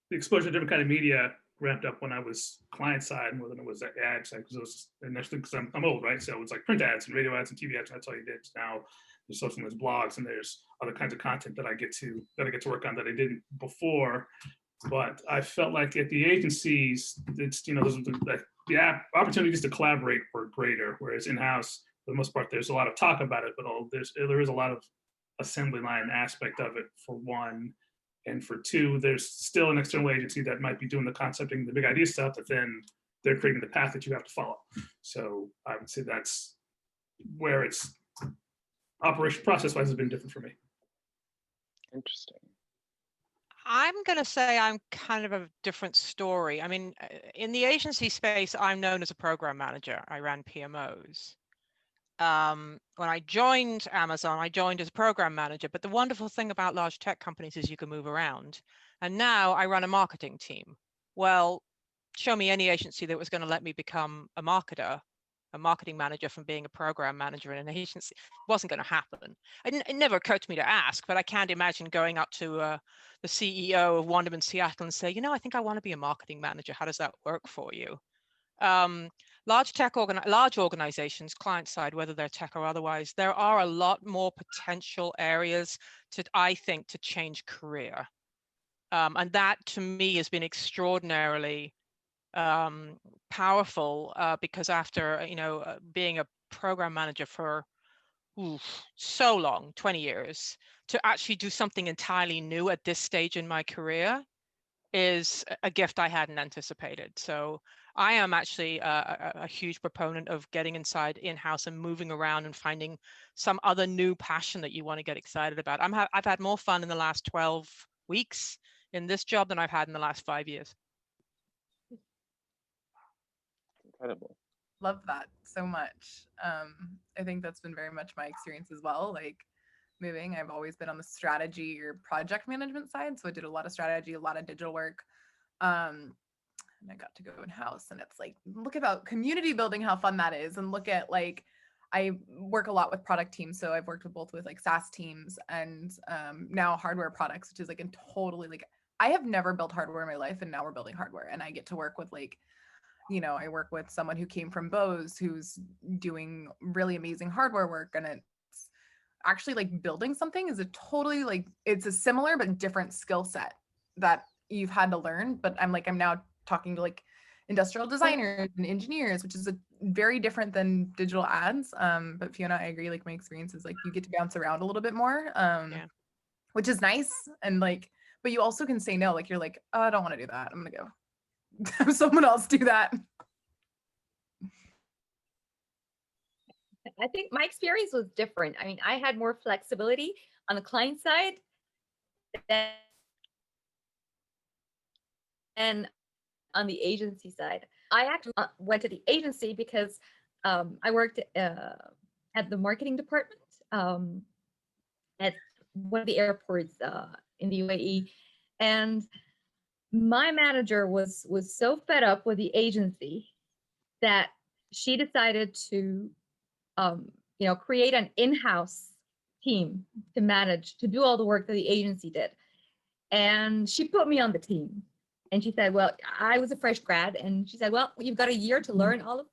The exposure to different kind of media ramped up when I was client side more than it was ad side, because I'm old, right? So it's like print ads and radio ads and TV ads, and that's all you did. Now there's social, there's blogs, and there's other kinds of content that I get to work on that I didn't before. But I felt like at the agencies, it's, you know, the opportunities to collaborate were greater, whereas in-house, for the most part, there's a lot of talk about it, but there is a lot of assembly line aspect of it, for one. And for two, there's still an external agency that might be doing the concepting, the big idea stuff, but then they're creating the path that you have to follow. So I would say that's where it's operation process-wise has been different for me. Interesting. I'm going to say I'm kind of a different story. I mean, in the agency space, I'm known as a program manager. I ran PMOs. When I joined Amazon, I joined as a program manager. But the wonderful thing about large tech companies is you can move around. And now I run a marketing team. Well, show me any agency that was going to let me become a marketer, a marketing manager from being a program manager in an agency. It wasn't going to happen. It never occurred to me to ask, but I can't imagine going up to the CEO of Wonderman Seattle and say, you know, I think I want to be a marketing manager. How does that work for you? Large organizations, client side, whether they're tech or otherwise, there are a lot more potential areas to, I think, to change career. And that to me has been extraordinarily powerful because after being a program manager for so long, 20 years, to actually do something entirely new at this stage in my career is a gift I hadn't anticipated. So I am actually a huge proponent of getting inside in-house and moving around and finding some other new passion that you want to get excited about. I've had more fun in the last 12 weeks in this job than I've had in the last 5 years. Incredible. Love that so much. I think that's been very much my experience as well. Like moving, I've always been on the strategy or project management side. So I did a lot of strategy, a lot of digital work. And I got to go in-house, and it's like, look about community building, how fun that is. And look at like, I work a lot with product teams. So I've worked with both with like SaaS teams and now hardware products, which is like a totally like, I have never built hardware in my life, and now we're building hardware, and I get to work with like, I work with someone who came from Bose who's doing really amazing hardware work, and it's actually like building something is a totally like, it's a similar but different skill set that you've had to learn. But I'm now talking to like industrial designers and engineers, which is a very different than digital ads. But Fiona, I agree, like my experience is like you get to bounce around a little bit more, which is nice. And like, but you also can say no, like you're like, oh, I don't want to do that, I'm gonna go have someone else do that. I think my experience was different. I mean, I had more flexibility on the client side than on the agency side. I actually went to the agency because I worked at the marketing department at one of the airports in the UAE, and my manager was so fed up with the agency that she decided to create an in-house team to do all the work that the agency did. And she put me on the team. And she said, well, I was a fresh grad. And she said, well, you've got a year to learn all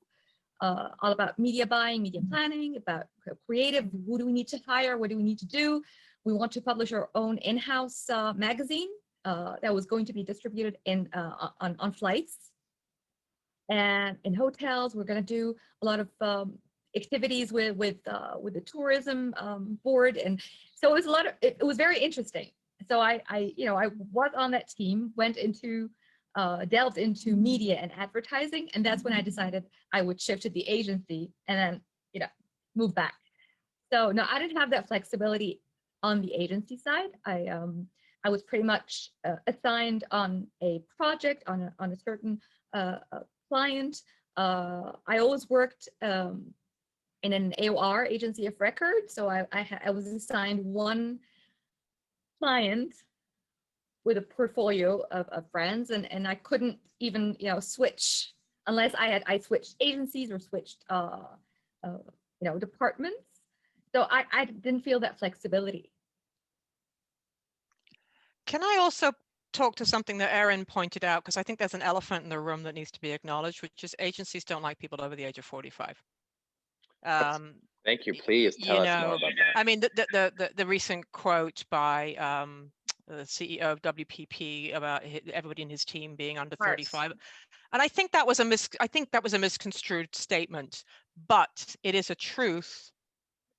about media buying, media planning, about creative. Who do we need to hire? What do we need to do? We want to publish our own in-house magazine that was going to be distributed on flights and in hotels. We're going to do a lot of activities with the tourism board, and so it was it was very interesting. So I was on that team, delved into media and advertising, and that's when I decided I would shift to the agency and then move back. So no, I didn't have that flexibility on the agency side. I was pretty much assigned on a project on a certain client. I always worked in an AOR, agency of record. So I was assigned one client with a portfolio of friends, and I couldn't even switch unless I switched agencies or switched departments. So I didn't feel that flexibility. Can I also talk to something that Erin pointed out, because I think there's an elephant in the room that needs to be acknowledged, which is agencies don't like people over the age of 45. Thank you. Please tell us more about that. I mean, the recent quote by the CEO of WPP about everybody in his team being under 35, and I think that was a misconstrued statement, but it is a truth.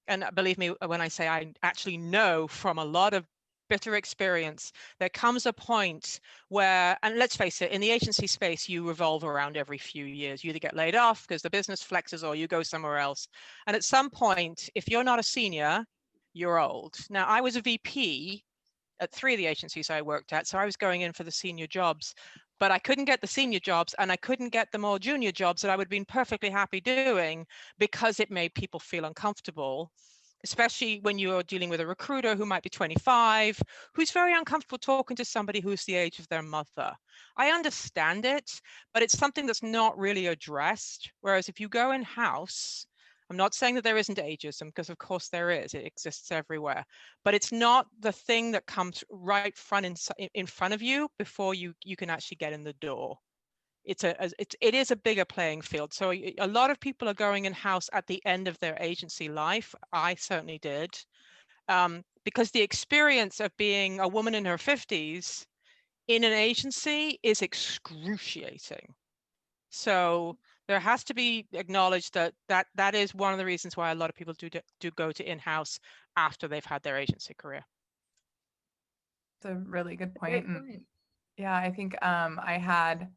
And believe me when I say I actually know from a lot of bitter experience, there comes a point where, and let's face it, in the agency space, you revolve around every few years. You either get laid off because the business flexes or you go somewhere else. And at some point, if you're not a senior, you're old. Now, I was a VP at 3 of the agencies I worked at. So I was going in for the senior jobs, but I couldn't get the senior jobs and I couldn't get the more junior jobs that I would have been perfectly happy doing because it made people feel uncomfortable, especially when you're dealing with a recruiter who might be 25, who's very uncomfortable talking to somebody who's the age of their mother. I understand it, but it's something that's not really addressed. Whereas if you go in-house, I'm not saying that there isn't ageism, because of course there is, it exists everywhere, but it's not the thing that comes right in front of you before you can actually get in the door. It is a bigger playing field. So a lot of people are going in-house at the end of their agency life. I certainly did, because the experience of being a woman in her 50s in an agency is excruciating. So there has to be acknowledged that is one of the reasons why a lot of people do go to in-house after they've had their agency career. It's a really good Great point. point. Yeah, I think I had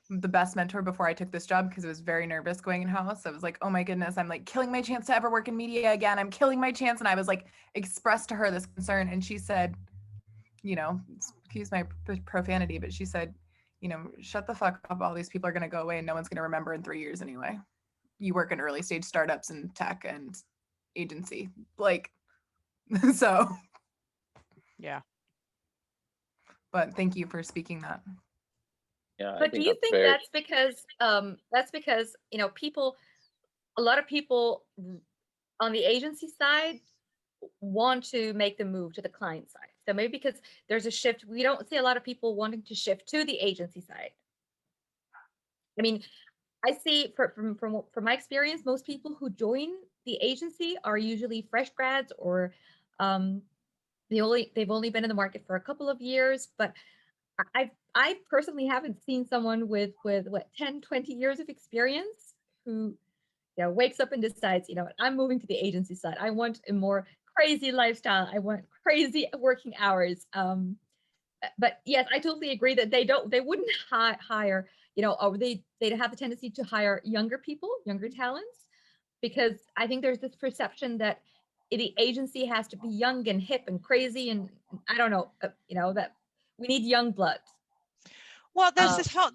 the best mentor before I took this job because I was very nervous going in-house. I was like, oh my goodness, I'm like killing my chance to ever work in media again. I'm killing my chance. And I was like, expressed to her this concern. And she said, you know, excuse my profanity, but she said, you know, shut the fuck up. All these people are going to go away and no one's going to remember in 3 years anyway. You work in early stage startups and tech and agency. Like, so. Yeah. But thank you for speaking that. Yeah, But do you think that's because you know, a lot of people on the agency side want to make the move to the client side? So maybe because there's a shift, we don't see a lot of people wanting to shift to the agency side. I mean, I see from my experience, most people who join the agency are usually fresh grads, or they've only been in the market for a couple of years. But I personally haven't seen someone with what 10, 20 years of experience who, you know, wakes up and decides, you know, I'm moving to the agency side. I want a more crazy lifestyle. I want crazy working hours. But yes, I totally agree that they wouldn't hire, you know, or they'd have the tendency to hire younger people, younger talents, because I think there's this perception that the agency has to be young and hip and crazy, and I don't know, you know, that we need young blood. Well, there's this whole,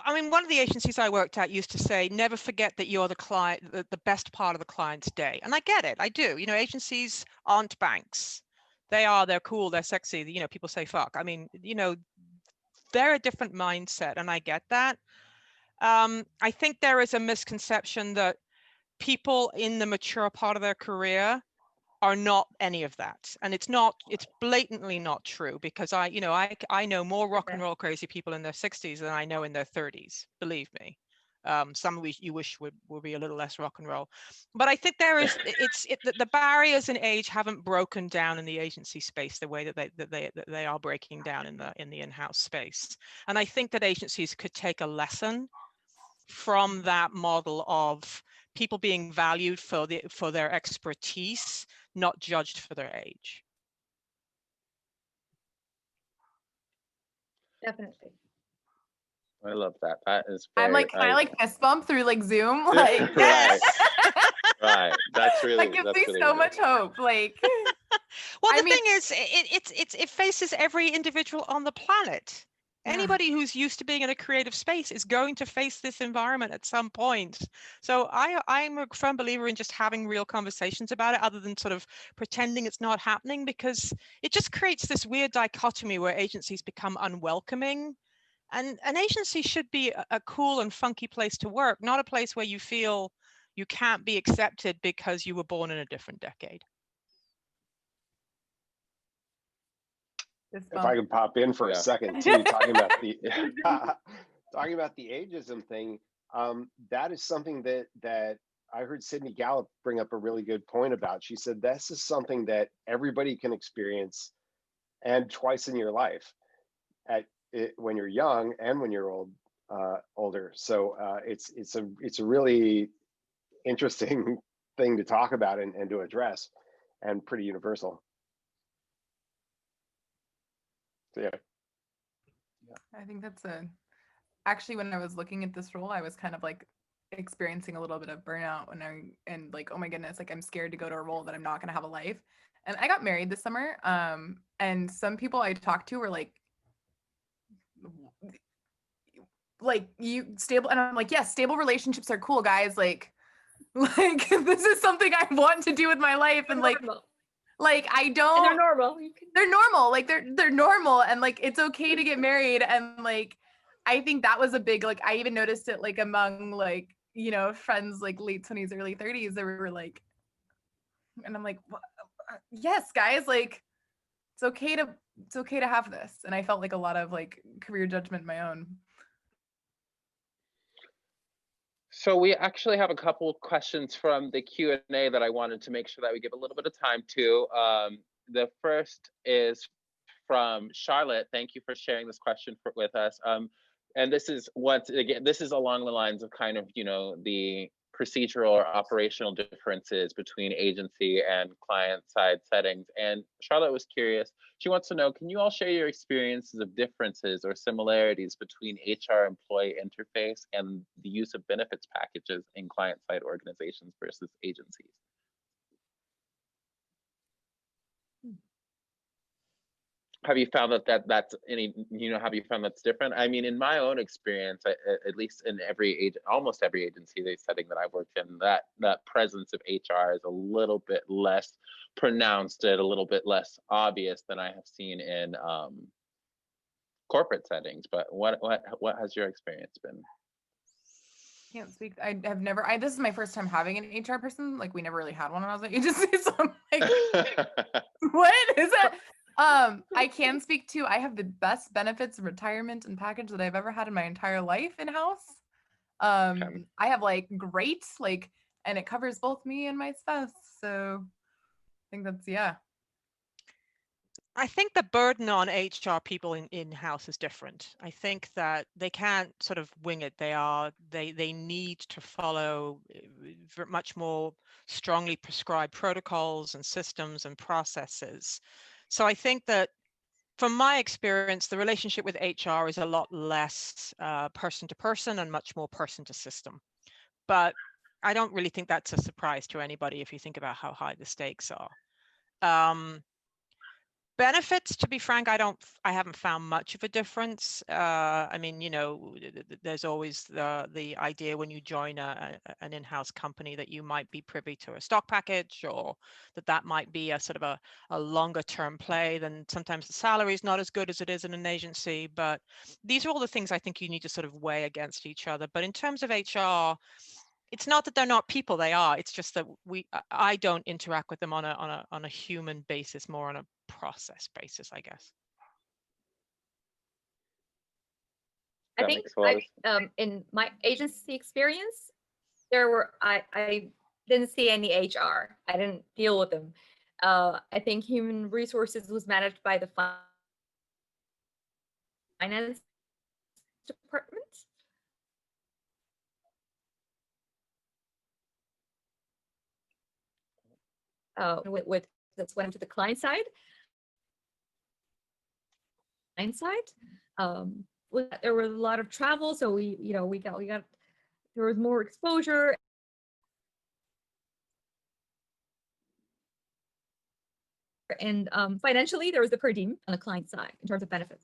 I mean, one of the agencies I worked at used to say, never forget that you're the client, the best part of the client's day. And I get it, I do. You know, agencies aren't banks. They're cool, they're sexy. You know, people say fuck. I mean, you know, they're a different mindset, and I get that. I think there is a misconception that people in the mature part of their career are not any of that, and it's blatantly not true, because I know more rock and roll crazy people in their 60s than I know in their 30s, believe me. Some you wish would be a little less rock and roll, but I think there is the barriers in age haven't broken down in the agency space the way that they are breaking down in the in-house space. And I think that agencies could take a lesson from that model of people being valued for their expertise, not judged for their age. Definitely. I love that. That is very, I'm like, can I like fist bump through like Zoom? Like, right. Right. That's really, that gives that's me really so good. much hope. Like, well, I the mean, thing is, it faces every individual on the planet. Yeah. Anybody who's used to being in a creative space is going to face this environment at some point. So I'm a firm believer in just having real conversations about it, other than sort of pretending it's not happening, because it just creates this weird dichotomy where agencies become unwelcoming. And an agency should be a cool and funky place to work, not a place where you feel you can't be accepted because you were born in a different decade. fist If I bump. could pop in for a Yeah. second too, talking about the talking about the ageism thing, that is something that I heard Sydney Gallup bring up a really good point about. She said this is something that everybody can experience, and twice in your life, when you're young and when you're older. So it's a really interesting thing to talk about and to address, and pretty universal. So, yeah. I think that's actually, when I was looking at this role, I was kind of like experiencing a little bit of burnout and like, oh my goodness, like I'm scared to go to a role that I'm not going to have a life. And I got married this summer. And some people I talked to were like you stable, and I'm like, yes, stable relationships are cool, guys. Like this is something I want to do with my life, and like I don't. And they're normal. They're normal. Like they're normal, and like it's okay to get married, and like I think that was a big, like I even noticed it like among like, you know, friends like late 20s, early 30s. They were like, and I'm like, yes, guys, like it's okay to have this. And I felt like a lot of like career judgment my own. So we actually have a couple of questions from the Q&A that I wanted to make sure that we give a little bit of time to. The first is from Charlotte. Thank you for sharing this question with us. And this is this is along the lines of kind of, you know, the procedural or operational differences between agency and client side settings. And Charlotte was curious. She wants to know, can you all share your experiences of differences or similarities between HR employee interface and the use of benefits packages in client side organizations versus agencies? Have you found that's any, you know, have you found that's different? I mean, in my own experience, at least in almost every agency setting that I've worked in, that presence of HR is a little bit less pronounced and a little bit less obvious than I have seen in corporate settings. But what has your experience been? Can't speak. I have never. This is my first time having an HR person. Like we never really had one when I was at agency. So I'm like, what is that? I can speak to, I have the best benefits, retirement, and package that I've ever had in my entire life in-house. I have like great, like, and it covers both me and my spouse. So I think that's, yeah. I think the burden on HR people in-house is different. I think that they can't sort of wing it. They need to follow much more strongly prescribed protocols and systems and processes. So I think that from my experience, the relationship with HR is a lot less person to person and much more person to system. But I don't really think that's a surprise to anybody if you think about how high the stakes are. Benefits, to be frank, I haven't found much of a difference. I mean, you know, there's always the idea when you join an in-house company that you might be privy to a stock package, or that might be a sort of a longer term play. Then sometimes the salary is not as good as it is in an agency. But these are all the things I think you need to sort of weigh against each other. But in terms of HR, it's not that they're not people, they are. It's just that I don't interact with them on a human basis, more on a process basis, I guess. I think in my agency experience, I didn't see any HR. I didn't deal with them. I think human resources was managed by the finance department. With that's went to the client side. There was a lot of travel, so we got there was more exposure. And financially, there was the per diem on the client side in terms of benefits.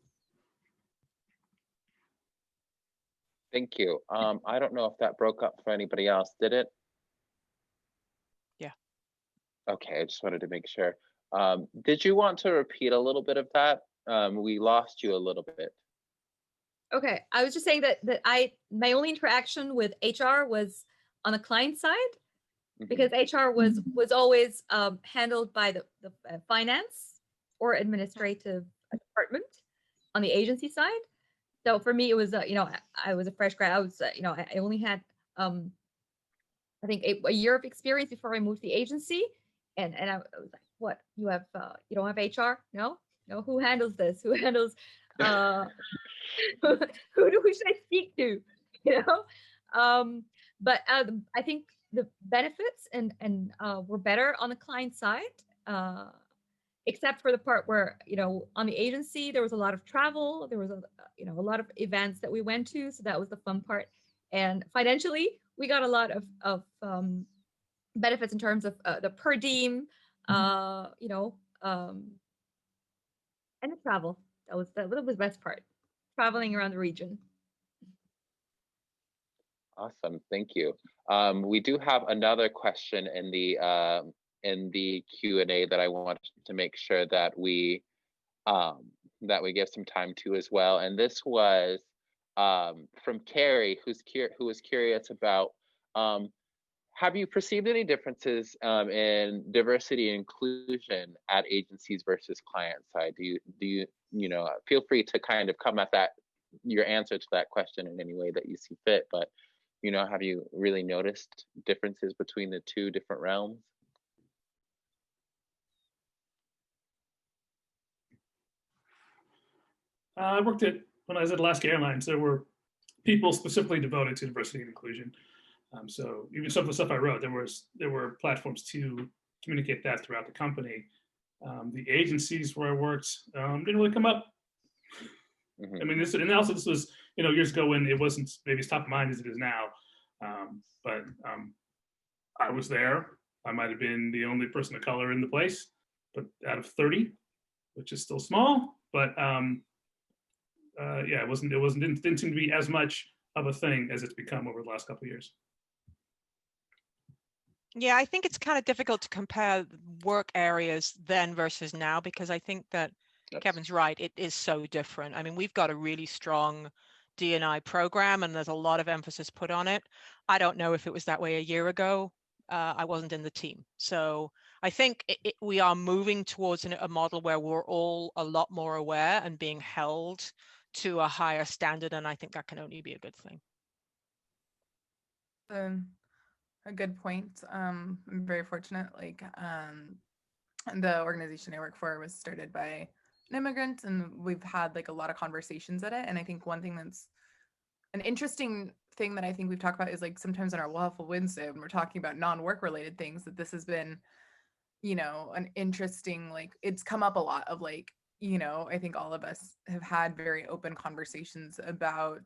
Thank you. I don't know if that broke up for anybody else. Did it? Yeah. Okay, I just wanted to make sure. Did you want to repeat a little bit of that? We lost you a little bit. Okay, I was just saying that my only interaction with HR was on the client side, because HR was always handled by the finance or administrative department on the agency side. So for me, it was I was a fresh grad. I was I only had I think a year of experience before I moved to the agency, and I was like, what, you don't have HR? No, who handles this? Who handles who should I speak to? But I think the benefits and were better on the client side, except for the part where on the agency there was a lot of travel. There was a lot of events that we went to, so that was the fun part. And financially, we got a lot of benefits in terms of the per diem, And the travel. That was the best part. Traveling around the region. Awesome, thank you. We do have another question in the Q&A that I want to make sure that we give some time to as well. And this was from Carrie, who was curious about have you perceived any differences in diversity and inclusion at agencies versus client side? Do you feel free to kind of come at your answer to that question in any way that you see fit, but have you really noticed differences between the two different realms? When I was at Alaska Airlines, there were people specifically devoted to diversity and inclusion. So even some of the stuff I wrote, there were platforms to communicate that throughout the company. The agencies where I worked didn't really come up. Mm-hmm. I mean, this was years ago when it wasn't maybe as top of mind as it is now. But I was there. I might have been the only person of color in the place, but out of 30, which is still small. But yeah, didn't seem to be as much of a thing as it's become over the last couple of years. Yeah, I think it's kind of difficult to compare work areas then versus now, because I think that Kevin's right. It is so different. I mean, we've got a really strong D&I program, and there's a lot of emphasis put on it. I don't know if it was that way a year ago. I wasn't in the team. So I think we are moving towards a model where we're all a lot more aware and being held to a higher standard. And I think that can only be a good thing. A good point. I'm very fortunate. The organization I work for was started by an immigrant, and we've had a lot of conversations at it. And I think one thing that's an interesting thing that I think we've talked about is sometimes in our Waffle Wednesday when we're talking about non-work related things, that this has been, an interesting, it's come up a lot of I think all of us have had very open conversations about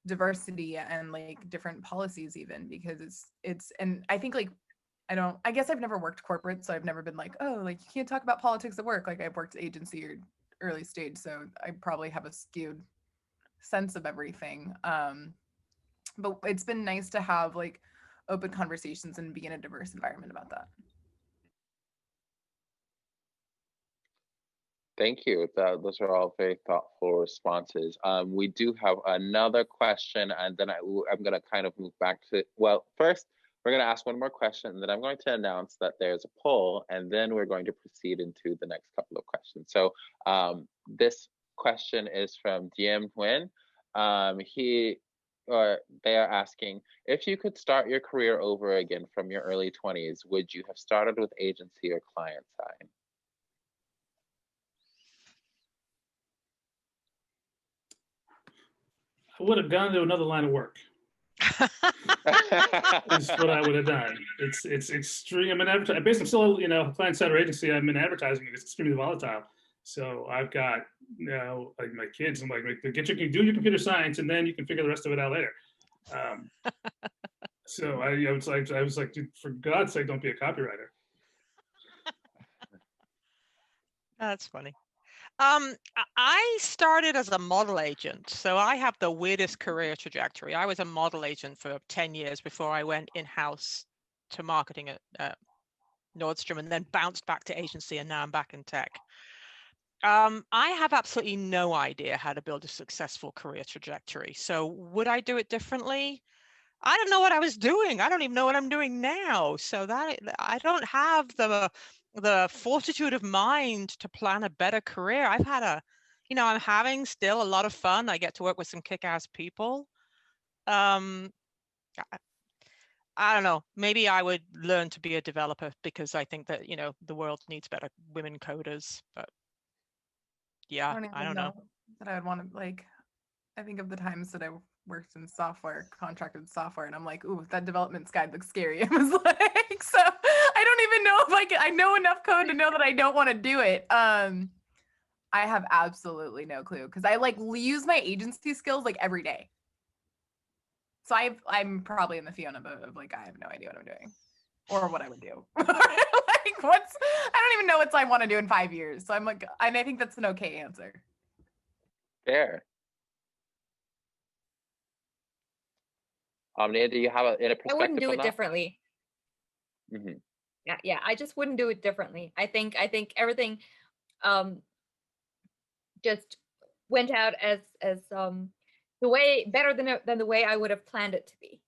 diversity and different policies, even because it's and I think I guess I've never worked corporate, so I've never been you can't talk about politics at work. I've worked agency or early stage, so I probably have a skewed sense of everything. But it's been nice to have open conversations and be in a diverse environment about that. Thank you. Those are all very thoughtful responses. We do have another question, and then I'm going to kind of move back to, well, first, we're going to ask one more question, and then I'm going to announce that there's a poll, and then we're going to proceed into the next couple of questions. So this question is from Diem Nguyen. They are asking, if you could start your career over again from your early 20s, would you have started with agency or client side? I would have gone to another line of work. Is what I would have done. It's extreme. I'm in advertising. Basically, I'm still client side or agency. I'm in advertising. It's extremely volatile. So I've got my kids. I'm do your computer science, and then you can figure the rest of it out later. So I was like, dude, for God's sake, don't be a copywriter. That's funny. I started as a model agent, so I have the weirdest career trajectory. I was a model agent for 10 years before I went in-house to marketing at Nordstrom, and then bounced back to agency, and now I'm back in tech. I have absolutely no idea how to build a successful career trajectory. So would I do it differently? I don't know what I was doing. I don't even know what I'm doing now. So that I don't have the fortitude of mind to plan a better career. I've had I'm having still a lot of fun. I get to work with some kick-ass people. I don't know. Maybe I would learn to be a developer, because I think that, the world needs better women coders. But yeah, I don't know. That I would want to I think of the times that I worked in software, contracted software, and I'm like, ooh, that development guide looks scary. I was so I don't even know if I know enough code to know that I don't want to do it. I have absolutely no clue, because I use my agency skills every day. So I'm probably in the Fiona boat of I have no idea what I'm doing or what I would do. I don't even know what I want to do in 5 years. So I'm like, and I think that's an okay answer. Fair. Omnia, do you have a perspective I wouldn't do on it that? differently. Mm-hmm. Yeah, I just wouldn't do it differently. I think everything just went out as the way better than the way I would have planned it to be.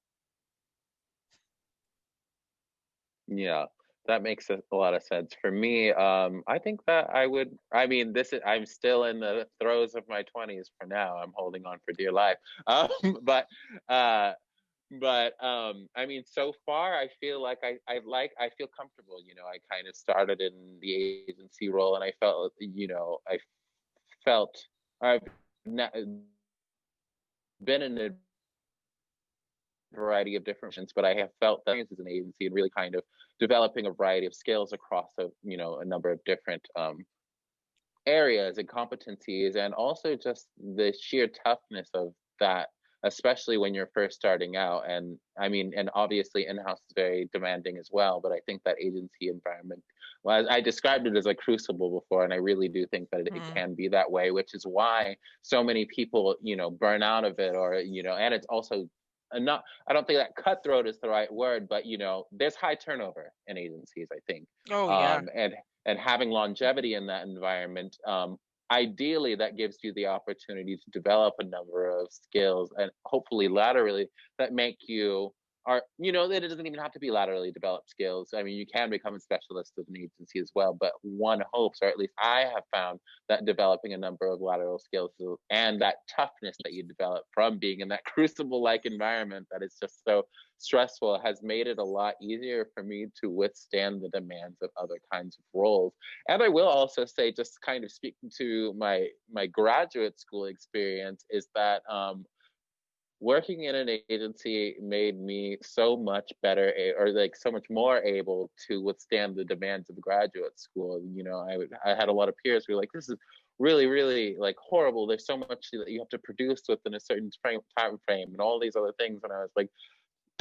Yeah, that makes a lot of sense. For me, I think that I'm still in the throes of my 20s for now. I'm holding on for dear life. Um, but I mean, so far I feel like I feel comfortable. I kind of started in the agency role, and I felt I've been in a variety of different functions, but I have felt that as an agency and really kind of developing a variety of skills across a number of different areas and competencies, and also just the sheer toughness of that, especially when you're first starting out. And I mean, and obviously in-house is very demanding as well, but I think that agency environment, well, I described it as a crucible before, and I really do think that it can be that way, which is why so many people burn out of it, or and it's also not, I don't think that cutthroat is the right word, but there's high turnover in agencies, I think. Oh yeah. And having longevity in that environment, ideally that gives you the opportunity to develop a number of skills, and hopefully laterally, that make you it doesn't even have to be laterally developed skills. I mean, you can become a specialist of an agency as well, but one hopes, or at least I have found, that developing a number of lateral skills and that toughness that you develop from being in that crucible-like environment that is just so stressful has made it a lot easier for me to withstand the demands of other kinds of roles. And I will also say, just kind of speaking to my graduate school experience, is that working in an agency made me so much better, or like so much more able to withstand the demands of graduate school. I had a lot of peers who were like, this is really, really like horrible. There's so much that you have to produce within a certain time frame and all these other things. And I was like,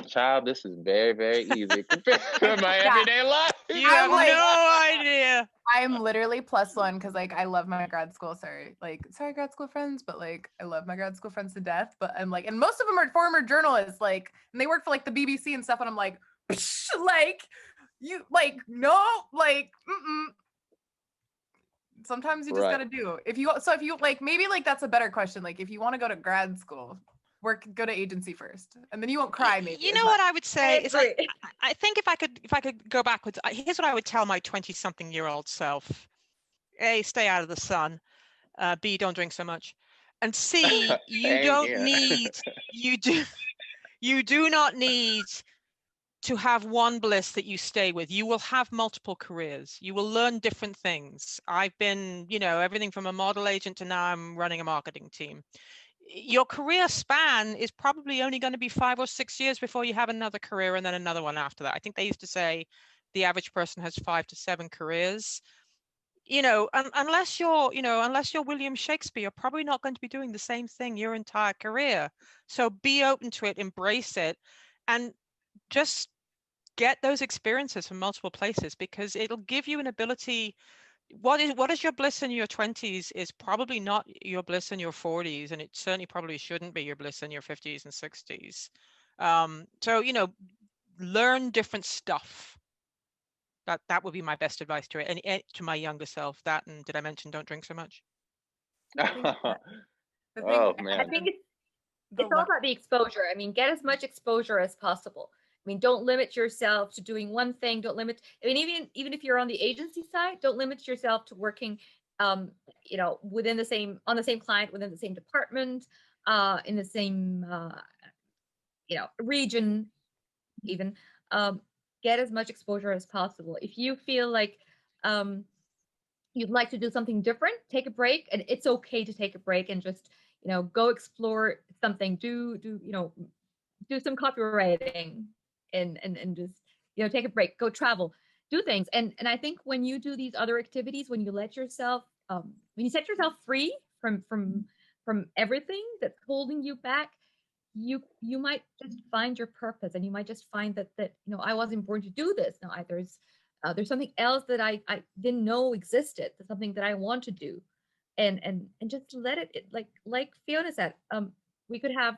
child, this is very, very easy compared to my everyday life. You have no idea. I'm literally +1 because like I love my grad school. Sorry grad school friends, but like I love my grad school friends to death. But I'm like, and most of them are former journalists, like, and they work for like the BBC and stuff. And I'm like, like you like no like. Sometimes you just gotta do. If you like, maybe like that's a better question. Like if you want to go to grad school, go to agency first, and then you won't cry. Maybe you know what I would say is I think if I could go backwards, here's what I would tell my 20-something-year-old self: A, stay out of the sun. B, don't drink so much. And C, you do not need to have one bliss that you stay with. You will have multiple careers. You will learn different things. I've been, everything from a model agent to now I'm running a marketing team. Your career span is probably only going to be 5 or 6 years before you have another career, and then another one after that. I think they used to say the average person has 5 to 7 careers. Unless you're William Shakespeare, you're probably not going to be doing the same thing your entire career. So be open to it, embrace it, and just get those experiences from multiple places, because it'll give you an ability. What is your bliss in your 20s is probably not your bliss in your 40s, and it certainly probably shouldn't be your bliss in your 50s and 60s. So learn different stuff. That would be my best advice to it, and to my younger self. That, and did I mention don't drink so much? Oh man, I think it's all about the exposure. I mean, get as much exposure as possible. I mean, don't limit yourself to doing one thing. Don't limit. I mean, even if you're on the agency side, don't limit yourself to working, within the same client, within the same department, in the same, region, even. Get as much exposure as possible. If you feel like you'd like to do something different, take a break, and it's okay to take a break and just go explore something. Do some copywriting. And just take a break, go travel, do things. And I think when you do these other activities, when you let yourself when you set yourself free from everything that's holding you back, you might just find your purpose, and you might just find that I wasn't born to do this. Now there's There's something else that I didn't know existed. There's something that I want to do, and just let it like Fiona said. We could have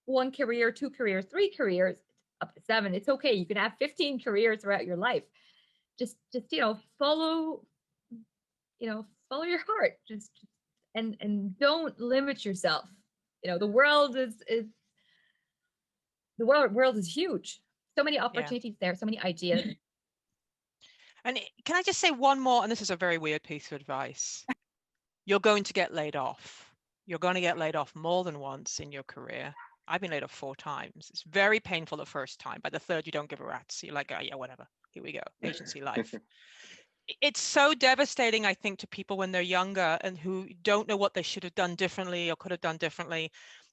one career, two careers, three careers, up to 7. It's okay. You can have 15 careers throughout your life. Just follow follow your heart. Just and don't limit yourself. The world is the world is huge. So many opportunities there, so many ideas. And can I just say one more? And this is a very weird piece of advice. You're going to get laid off. You're going to get laid off more than once in your career. I've been laid off 4 times. It's very painful the first time. By the third, you don't give a rat's. You're like, oh, yeah, whatever. Here we go. Agency life. It's so devastating, I think, to people when they're younger and who don't know what they should have done differently or could have done differently.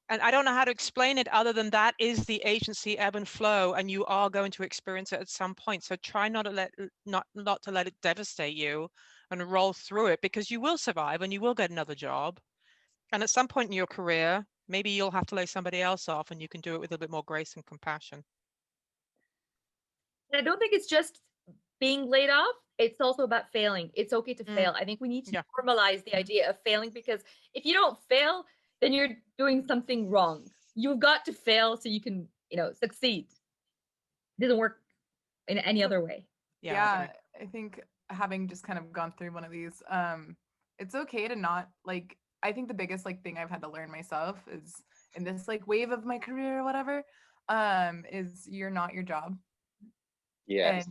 And I don't know how to explain it other than that is the agency ebb and flow, and you are going to experience it at some point. So try not to let it devastate you and roll through it, because you will survive and you will get another job. And at some point in your career, maybe you'll have to lay somebody else off, and you can do it with a bit more grace and compassion. And I don't think it's just being laid off. It's also about failing. It's okay to fail. I think we need to normalize the idea of failing, because if you don't fail, then you're doing something wrong. You've got to fail so you can, succeed. It doesn't work in any other way. Yeah, I think having just kind of gone through one of these, it's okay to not I think the biggest thing I've had to learn myself is in this wave of my career or whatever, is you're not your job. Yes.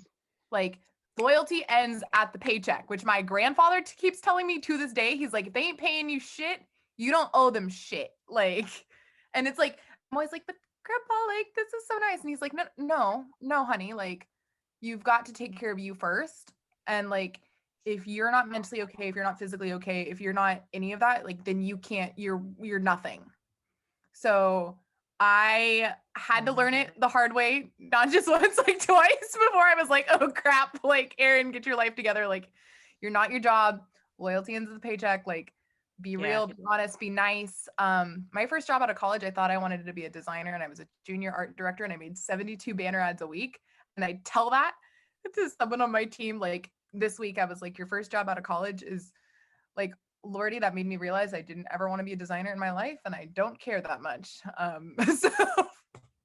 And loyalty ends at the paycheck, which my grandfather keeps telling me to this day. He's like, if they ain't paying you shit, you don't owe them shit. And it's I'm always like, but grandpa, this is so nice. And he's like, no, honey, you've got to take care of you first. And if you're not mentally okay, if you're not physically okay, if you're not any of that, then you can't, you're nothing. So I had to learn it the hard way, not just once, twice before I was like, oh crap, Erin, get your life together. You're not your job. Loyalty ends with the paycheck. Be real, be honest, be nice. My first job out of college, I thought I wanted to be a designer, and I was a junior art director, and I made 72 banner ads a week. And I tell that to someone on my team, this week, I was like, your first job out of college is Lordy, that made me realize I didn't ever want to be a designer in my life, and I don't care that much. So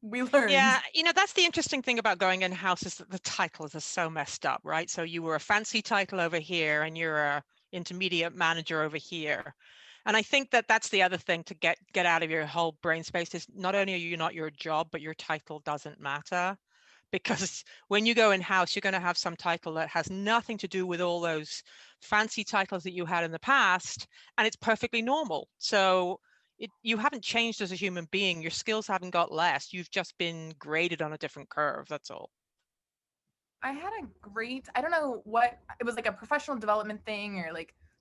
we learned. Yeah, that's the interesting thing about going in-house, is that the titles are so messed up, right? So you were a fancy title over here, and you're a intermediate manager over here. And I think that that's the other thing to get out of your whole brain space, is not only are you not your job, but your title doesn't matter. Because when you go in-house, you're going to have some title that has nothing to do with all those fancy titles that you had in the past, and it's perfectly normal. So you haven't changed as a human being. Your skills haven't got less. You've just been graded on a different curve. That's all. I had a great, I don't know what, it was a professional development thing, or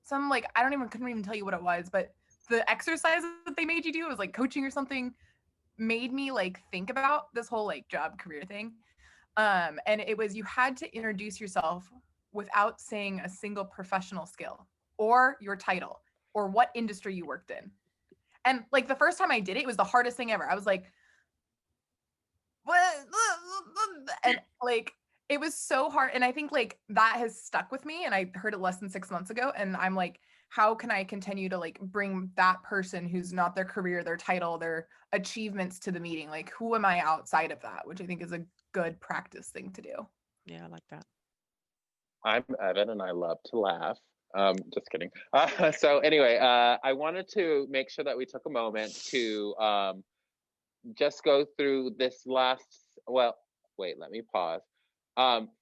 some couldn't even tell you what it was, but the exercise that they made you do, it was coaching or something, made me think about this whole job career thing. And it was, you had to introduce yourself without saying a single professional skill or your title or what industry you worked in. And the first time I did it, it was the hardest thing ever. I was like, what? And it was so hard. And I think that has stuck with me. And I heard it less than 6 months ago. And I'm like, how can I continue to bring that person who's not their career, their title, their achievements to the meeting? Who am I outside of that? Which I think is a good practice thing to do. Yeah, I like that. I'm Evynn, and I love to laugh. Just kidding. So anyway, I wanted to make sure that we took a moment to just go through this last, well, wait, let me pause.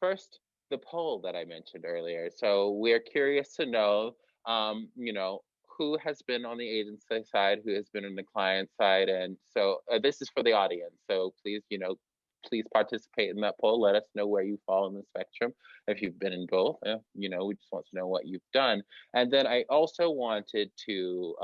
First, the poll that I mentioned earlier. So we're curious to know, who has been on the agency side, who has been on the client side. And so this is for the audience. So please, please participate in that poll. Let us know where you fall in the spectrum. If you've been in both, we just want to know what you've done. And then I also wanted to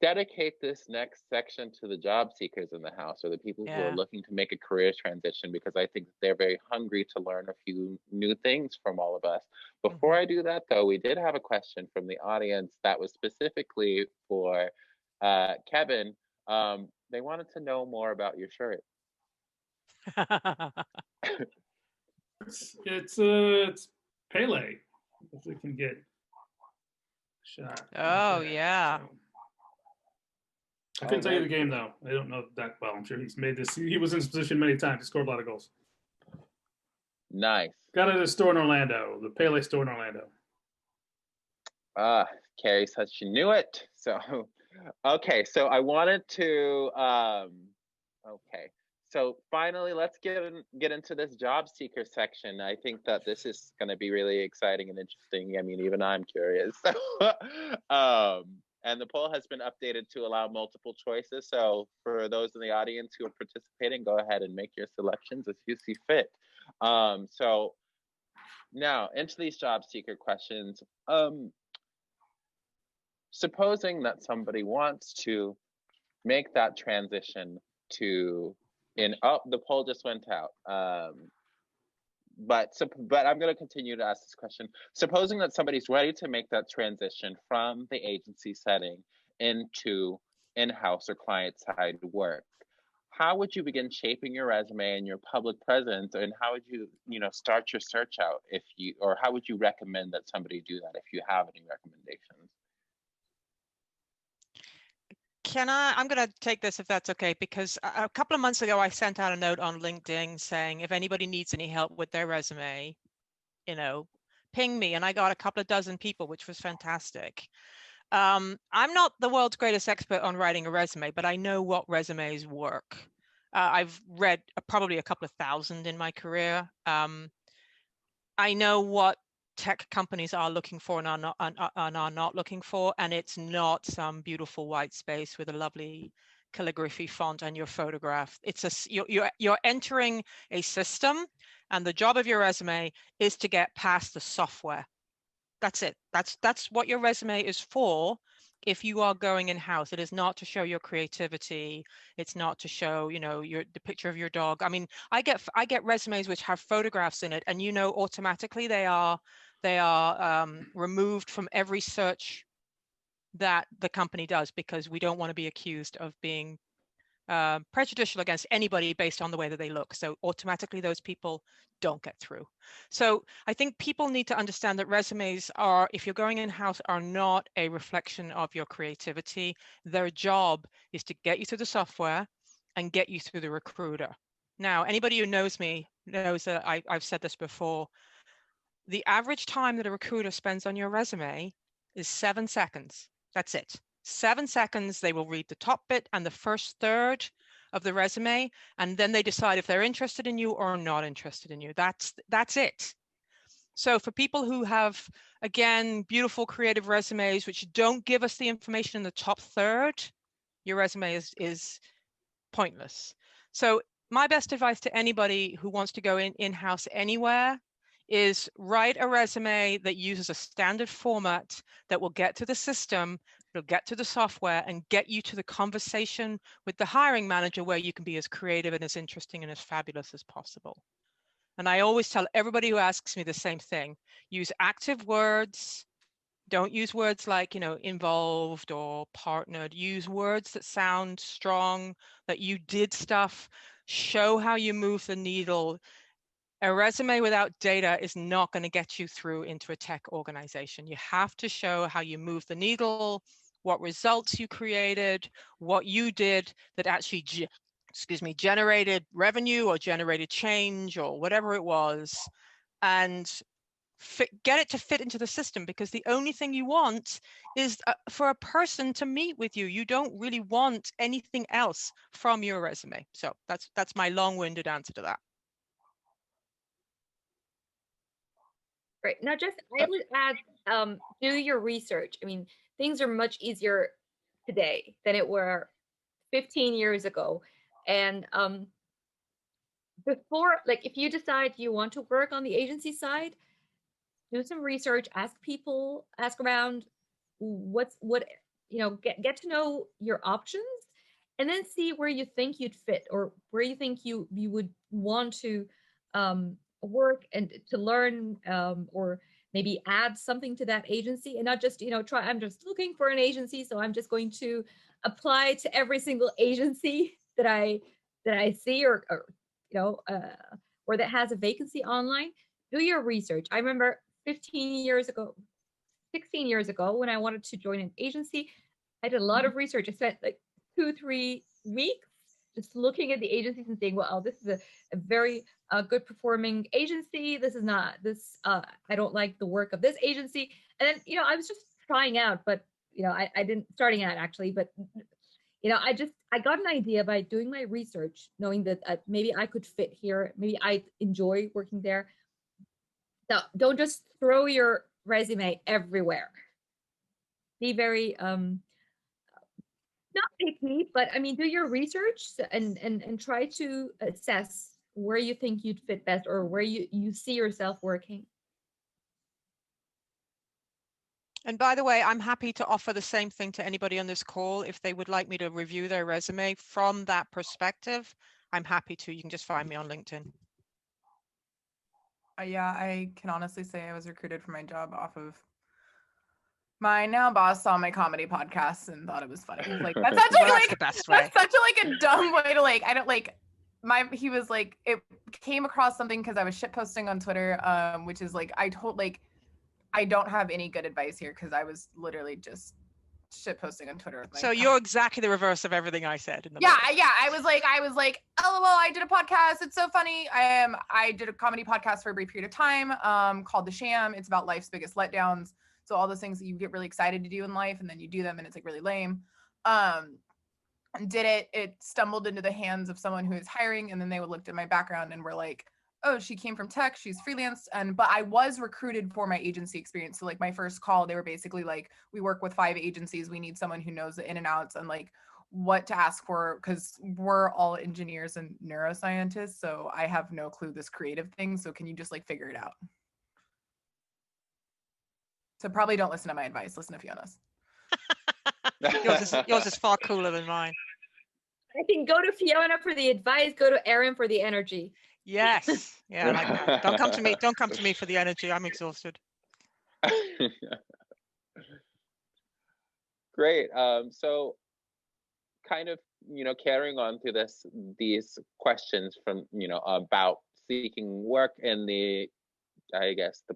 dedicate this next section to the job seekers in the house, or the people who are looking to make a career transition, because I think they're very hungry to learn a few new things from all of us. Before I do that, though, we did have a question from the audience that was specifically for Kevin. They wanted to know more about your shirt. It's Pele, if we can get shot. Oh, Okay, yeah. so. I couldn't tell you the game though. I don't know that well. I'm sure he's made this. He was in this position many times. He scored a lot of goals. Nice. Got it at a store in Orlando, the Pele store in Orlando. Carrie said she knew it. So, okay. So I wanted to, okay. So finally, let's get into this job seeker section. I think that this is going to be really exciting and interesting. I mean, even I'm curious. And the poll has been updated to allow multiple choices. So for those in the audience who are participating, go ahead and make your selections as you see fit. So now into these job seeker questions. Supposing that somebody wants to make that transition to the poll just went out. But I'm going to continue to ask this question. Supposing that somebody's ready to make that transition from the agency setting into in-house or client-side work, how would you begin shaping your resume and your public presence, and how would you, start your search out or how would you recommend that somebody do that if you have any recommendations? I'm going to take this if that's okay, because a couple of months ago, I sent out a note on LinkedIn saying, if anybody needs any help with their resume, ping me. And I got a couple of dozen people, which was fantastic. I'm not the world's greatest expert on writing a resume, but I know what resumes work. I've read probably a couple of thousand in my career. I know what tech companies are looking for and are not looking for, and it's not some beautiful white space with a lovely calligraphy font and your photograph. You're entering a system, and the job of your resume is to get past the software. That's it. That's what your resume is for. If you are going in-house, it is not to show your creativity. It's not to show, the picture of your dog. I mean, I get resumes which have photographs in it, and automatically they are removed from every search that the company does, because we don't want to be accused of being prejudicial against anybody based on the way that they look. So automatically those people don't get through. So I think people need to understand that resumes are, if you're going in-house, are not a reflection of your creativity. Their job is to get you through the software and get you through the recruiter. Now, anybody who knows me knows that I've said this before. The average time that a recruiter spends on your resume is 7 seconds. That's it. 7 seconds, they will read the top bit and the first third of the resume, and then they decide if they're interested in you or not interested in you. That's it. So for people who have, again, beautiful creative resumes which don't give us the information in the top third, your resume is pointless. So my best advice to anybody who wants to go in-house anywhere is write a resume that uses a standard format that will get to the system, it'll get to the software, and get you to the conversation with the hiring manager where you can be as creative and as interesting and as fabulous as possible. And I always tell everybody who asks me the same thing: use active words. Don't use words like, involved or partnered. Use words that sound strong, that you did stuff. Show how you move the needle. A resume without data is not going to get you through into a tech organization. You have to show how you move the needle, what results you created, what you did that actually, generated revenue or generated change or whatever it was, and get it to fit into the system, because the only thing you want is for a person to meet with you. You don't really want anything else from your resume. So that's my long-winded answer to that. Right. Now, just I would add, do your research. I mean, things are much easier today than it were 15 years ago. And before, like, if you decide you want to work on the agency side, do some research, ask people, ask around, get to know your options, and then see where you think you'd fit, or where you think you would want to work and to learn, or maybe add something to that agency, and not just I'm just looking for an agency, so I'm just going to apply to every single agency that I see, or or that has a vacancy online, do your research. I remember 16 years ago, when I wanted to join an agency, I did a lot of research. I spent like 2-3 weeks just looking at the agencies and saying, well, this is a very good performing agency. This is not this. I don't like the work of this agency. And then, you know, I was just trying out, but, you know, I didn't starting out actually, but, you know, I got an idea by doing my research, knowing that maybe I could fit here. Maybe I enjoy working there. So don't just throw your resume everywhere. Be very, not picky, but I mean, do your research and try to assess where you think you'd fit best or where you see yourself working. And by the way, I'm happy to offer the same thing to anybody on this call. If they would like me to review their resume from that perspective, I'm happy to. You can just find me on LinkedIn. Yeah, I can honestly say I was recruited for my job off of my now boss saw my comedy podcast and thought it was funny. Like that's such Well, that's the best way. that's such a dumb way to like. I don't like he was like it came across something because I was shit posting on Twitter, which is like I don't have any good advice here because I was literally just shit posting on Twitter. So you're exactly the reverse of everything I said. Yeah. I was like, LOL, I did a podcast. It's so funny. I did a comedy podcast for a brief period of time, called The Sham. It's about life's biggest letdowns. So all those things that you get really excited to do in life and then you do them and it's like really lame. It stumbled into the hands of someone who is hiring, and then they looked at my background and were like, oh, she came from tech, she's freelanced. But I was recruited for my agency experience. So like my first call, they were basically like, we work with 5 agencies. We need someone who knows the in and outs and like what to ask for, because we're all engineers and neuroscientists. So I have no clue this creative thing. So can you just like figure it out? So probably don't listen to my advice. Listen to Fiona's. yours is far cooler than mine. I think go to Fiona for the advice, go to Erin for the energy. Yes. Yeah, I like that. Don't come to me. Don't come to me for the energy. I'm exhausted. Great. So kind of, carrying on to these questions from, about seeking work in the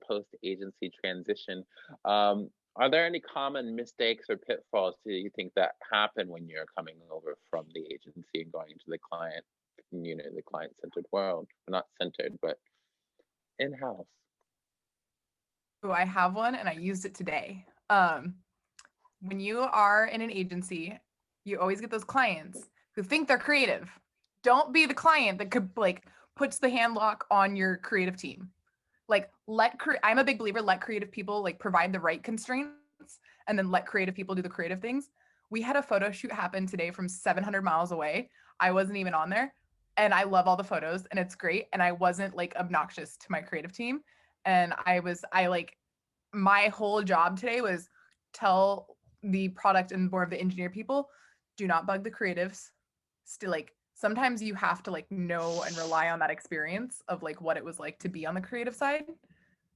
post-agency transition. Are there any common mistakes or pitfalls do you think that happen when you're coming over from the agency and going into the client, the client-centered world? Not centered, but in-house. Oh, I have one and I used it today. When you are in an agency, you always get those clients who think they're creative. Don't be the client that could puts the handlock on your creative team. I'm a big believer, let creative people provide the right constraints and then let creative people do the creative things. We had a photo shoot happen today from 700 miles away. I wasn't even on there, and I love all the photos and it's great. And I wasn't obnoxious to my creative team. And my whole job today was tell the product and more of the engineer people, do not bug the creatives. Still, sometimes you have to know and rely on that experience of what it was like to be on the creative side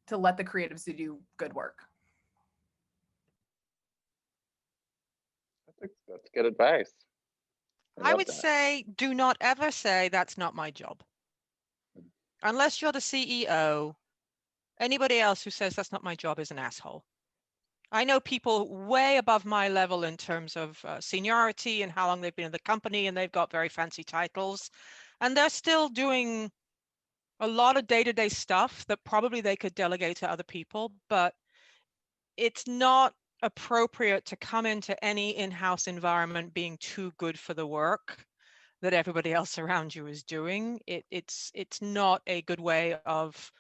to let the creatives do good work. That's good advice. I would say do not ever say that's not my job. Unless you're the CEO, anybody else who says that's not my job is an asshole. I know people way above my level in terms of seniority and how long they've been in the company, and they've got very fancy titles, and they're still doing a lot of day-to-day stuff that probably they could delegate to other people, but it's not appropriate to come into any in-house environment being too good for the work that everybody else around you is doing. It's not a good way of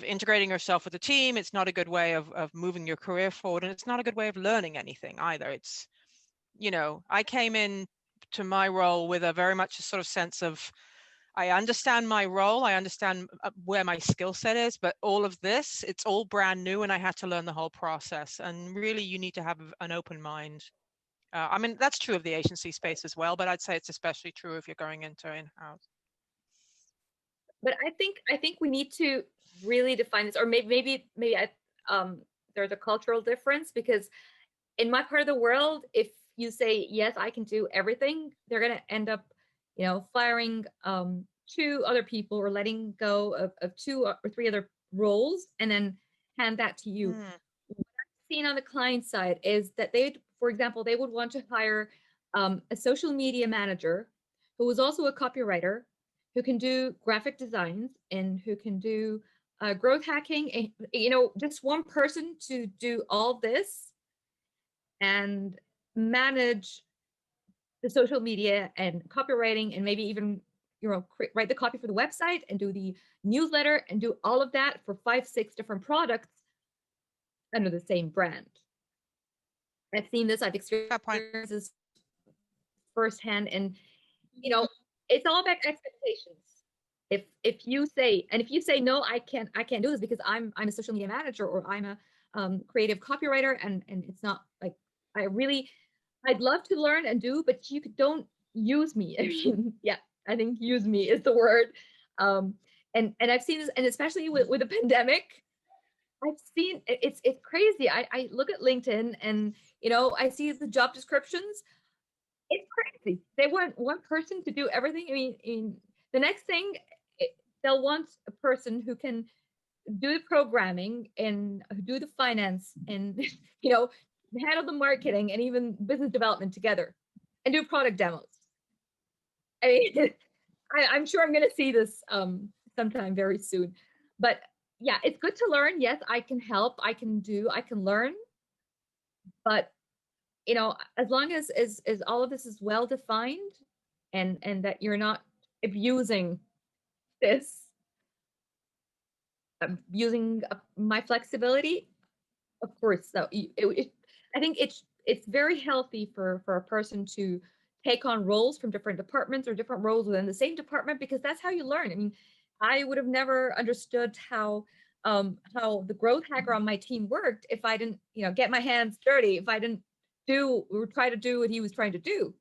integrating yourself with the team. It's not a good way of moving your career forward, and it's not a good way of learning anything either. It's, I came in to my role with a very much a sort of sense of, I understand my role, I understand where my skill set is, but all of this, it's all brand new, and I had to learn the whole process. And really, you need to have an open mind. I mean, that's true of the agency space as well, but I'd say it's especially true if you're going into in-house. But I think we need to really define this, or maybe there's a cultural difference, because in my part of the world, if you say yes, I can do everything, they're gonna end up, firing two other people or letting go of two or three other roles and then hand that to you. What I've seen on the client side is that for example, they would want to hire a social media manager who was also a copywriter, who can do graphic designs and who can do growth hacking, and, you know, just one person to do all this and manage the social media and copywriting, and maybe even, you know, write the copy for the website and do the newsletter and do all of that for 5-6 different products under the same brand. I've seen this, I've experienced this firsthand, and you know, it's all about expectations. If you say no, I can't do this because I'm a social media manager, or I'm a creative copywriter, and it's not like, I'd love to learn and do, but you don't use me. I mean, yeah, I think use me is the word. And I've seen this, and especially with the pandemic, I've seen it's crazy. I look at LinkedIn and, you know, I see the job descriptions. It's crazy. They want one person to do everything. I mean, the next thing, they'll want a person who can do the programming and do the finance and, you know, handle the marketing and even business development together and do product demos. I mean, I'm sure I'm going to see this sometime very soon. But yeah, it's good to learn. Yes, I can help. I can learn. But, you know, as long as all of this is well defined and that you're not abusing this, using my flexibility, of course. So I think it's very healthy for a person to take on roles from different departments or different roles within the same department, because that's how you learn. I mean, I would have never understood how the growth hacker on my team worked if I didn't, you know, get my hands dirty, if I didn't do or try to do what he was trying to do,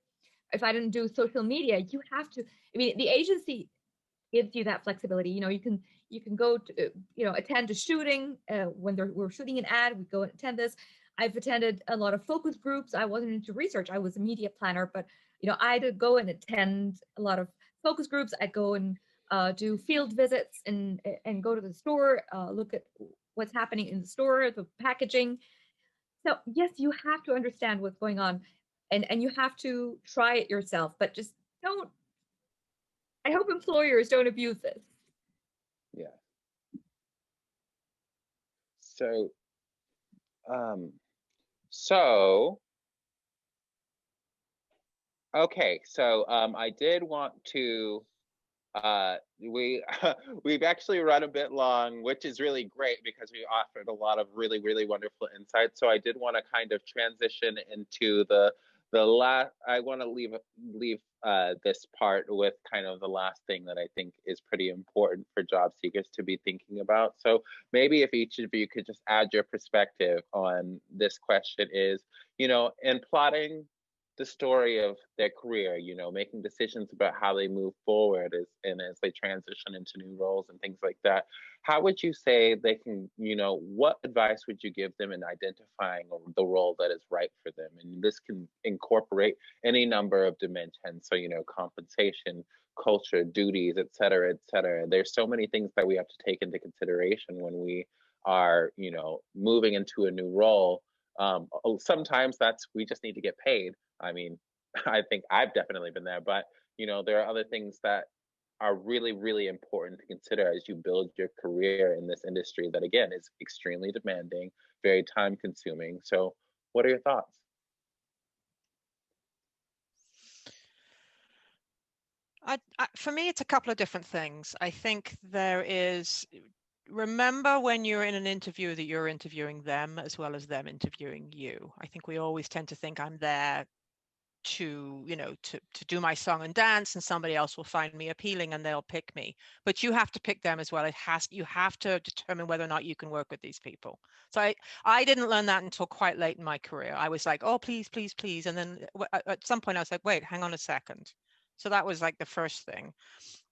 if I didn't do social media. You have to, I mean, the agency gives you that flexibility. You know, you can go to, you know, attend a shooting when we're shooting an ad, we go and attend this. I've attended a lot of focus groups. I wasn't into research, I was a media planner, but, you know, I'd go and attend a lot of focus groups. I'd go and do field visits and go to the store, look at what's happening in the store, the packaging. So yes, you have to understand what's going on, and you have to try it yourself, but just don't, I hope employers don't abuse this. Yeah. So, okay, so I did want to, we've actually run a bit long, which is really great because we offered a lot of really, really wonderful insights. So I did want to kind of transition into the last. I want to leave this part with kind of the last thing that I think is pretty important for job seekers to be thinking about. So maybe if each of you could just add your perspective on this question is, you know, in plotting the story of their career, you know, making decisions about how they move forward as they transition into new roles and things like that, how would you say they can, you know, what advice would you give them in identifying the role that is right for them? And this can incorporate any number of dimensions. So, you know, compensation, culture, duties, et cetera, et cetera. There's so many things that we have to take into consideration when we are, you know, moving into a new role. Sometimes we just need to get paid. I mean, I think I've definitely been there, but, you know, there are other things that are really, really important to consider as you build your career in this industry that, again, is extremely demanding, very time consuming. So what are your thoughts? For me, it's a couple of different things. I think there is, remember when you're in an interview that you're interviewing them as well as them interviewing you. I think we always tend to think I'm there to, you know, to do my song and dance, and somebody else will find me appealing and they'll pick me. But you have to pick them as well. You have to determine whether or not you can work with these people. So I didn't learn that until quite late in my career. I was like, oh, please, please, please. And then at some point I was like, wait, hang on a second. So that was like the first thing.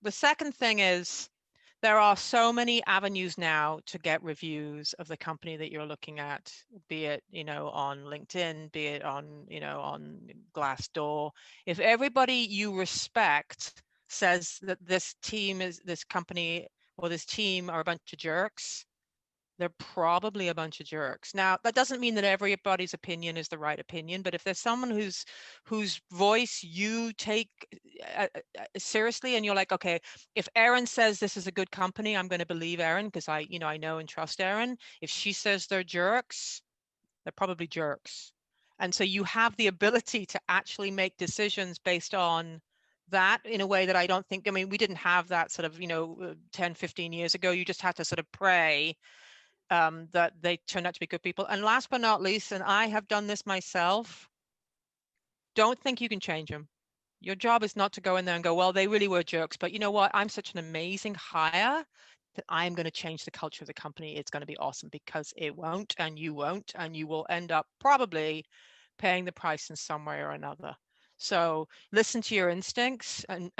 The second thing is, there are so many avenues now to get reviews of the company that you're looking at, be it, you know, on LinkedIn, be it on, you know, on Glassdoor. If everybody you respect says that this company or this team are a bunch of jerks, they're probably a bunch of jerks. Now, that doesn't mean that everybody's opinion is the right opinion, but if there's someone whose voice you take seriously, and you're like, okay, if Erin says this is a good company, I'm going to believe Erin because I know and trust Erin. If she says they're jerks, they're probably jerks. And so you have the ability to actually make decisions based on that in a way that I don't think, we didn't have that sort of, 10, 15 years ago. You just had to sort of pray that they turn out to be good people. And last but not least, and I have done this myself, don't think you can change them. Your job is not to go in there and go, well, they really were jerks, but you know what? I'm such an amazing hire that I'm going to change the culture of the company. It's going to be awesome, because it won't, and you will end up probably paying the price in some way or another. So listen to your instincts and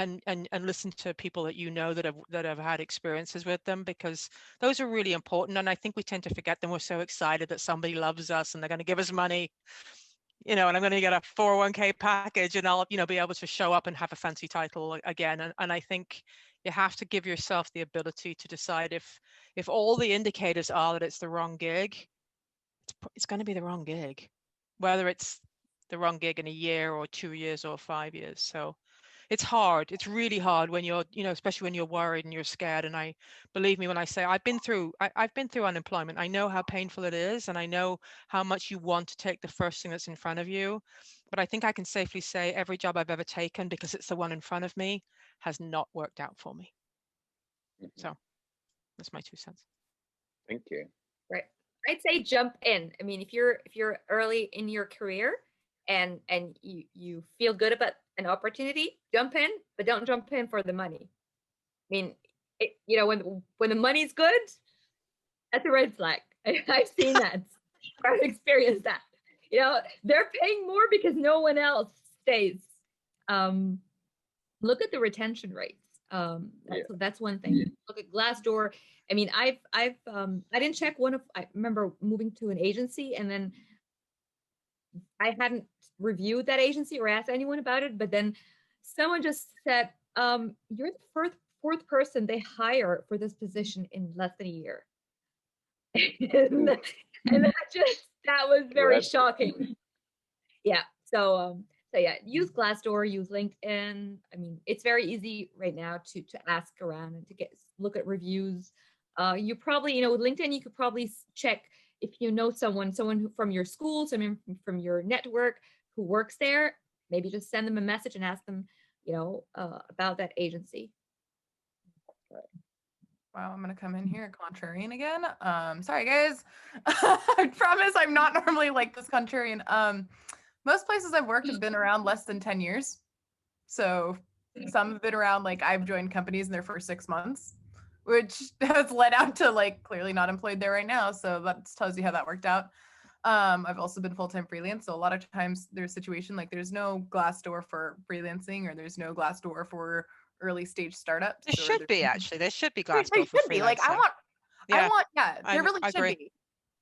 listen to people that that have had experiences with them, because those are really important. And I think we tend to forget them. We're so excited that somebody loves us and they're going to give us money, and I'm going to get a 401k package and I'll, be able to show up and have a fancy title again. And I think you have to give yourself the ability to decide if all the indicators are that it's the wrong gig, it's going to be the wrong gig, whether it's the wrong gig in a year or 2 years or 5 years. So it's hard. It's really hard when you're, especially when you're worried and you're scared. And believe me when I say I've been through unemployment. I know how painful it is, and I know how much you want to take the first thing that's in front of you. But I think I can safely say every job I've ever taken, because it's the one in front of me, has not worked out for me. So that's my 2 cents. Thank you. Right. I'd say jump in. I mean, if you're early in your career and you feel good about an opportunity, jump in, but don't jump in for the money. I mean, when the money's good, that's a red flag. I've seen that. I've experienced that. They're paying more because no one else stays. Look at the retention rates. That's one thing. Look at Glassdoor. I mean, I didn't check I remember moving to an agency, and then I hadn't reviewed that agency or asked anyone about it, but then someone just said, you're the fourth person they hire for this position in less than a year. and that was very shocking. Yeah. So yeah, use Glassdoor, use LinkedIn. I mean, it's very easy right now to ask around and to look at reviews. You probably, with LinkedIn, you could probably check if you know someone who, from your school, someone from your network who works there. Maybe just send them a message and ask them, about that agency. Wow, I'm gonna come in here contrarian again. Sorry guys. I promise I'm not normally like this contrarian. Most places I've worked have been around less than 10 years. So some have been around, like I've joined companies in their first 6 months, which has led out to like clearly not employed there right now. So that tells you how that worked out. I've also been full-time freelance. So a lot of times there's a situation like there's no Glassdoor for freelancing, or there's no Glassdoor for early stage startups. There should be, actually. There should be Glassdoor They for should be. Like I want, there really should be.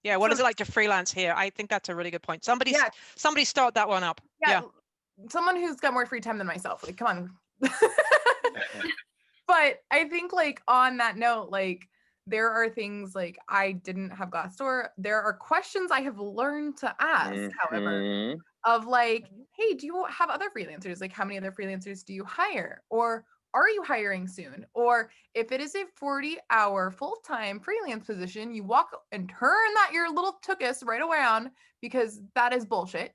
Yeah, what is it like to freelance here? I think that's a really good point. Somebody start that one up. Yeah. Someone who's got more free time than myself. Like, come on. But I think like on that note, like there are things like I didn't have Glassdoor. There are questions I have learned to ask, however, of like, hey, do you have other freelancers? Like how many other freelancers do you hire? Or are you hiring soon? Or if it is a 40-hour full-time freelance position, you walk and turn your little tuchus right around, because that is bullshit.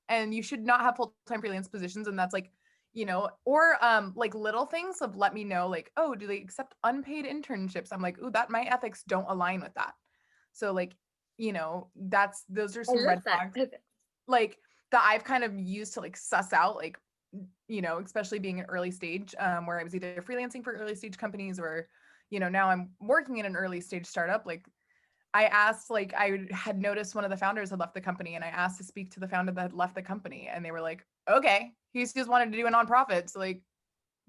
And you should not have full-time freelance positions. And that's like, or like little things of let me know, like, oh, do they accept unpaid internships? I'm like, ooh, my ethics don't align with that. So like, those are some red flags like that I've kind of used to like suss out, like, especially being an early stage, where I was either freelancing for early stage companies or, now I'm working in an early stage startup. Like I asked, like I had noticed one of the founders had left the company, and I asked to speak to the founder that had left the company, and they were like, okay, he's just wanted to do a nonprofit. So like,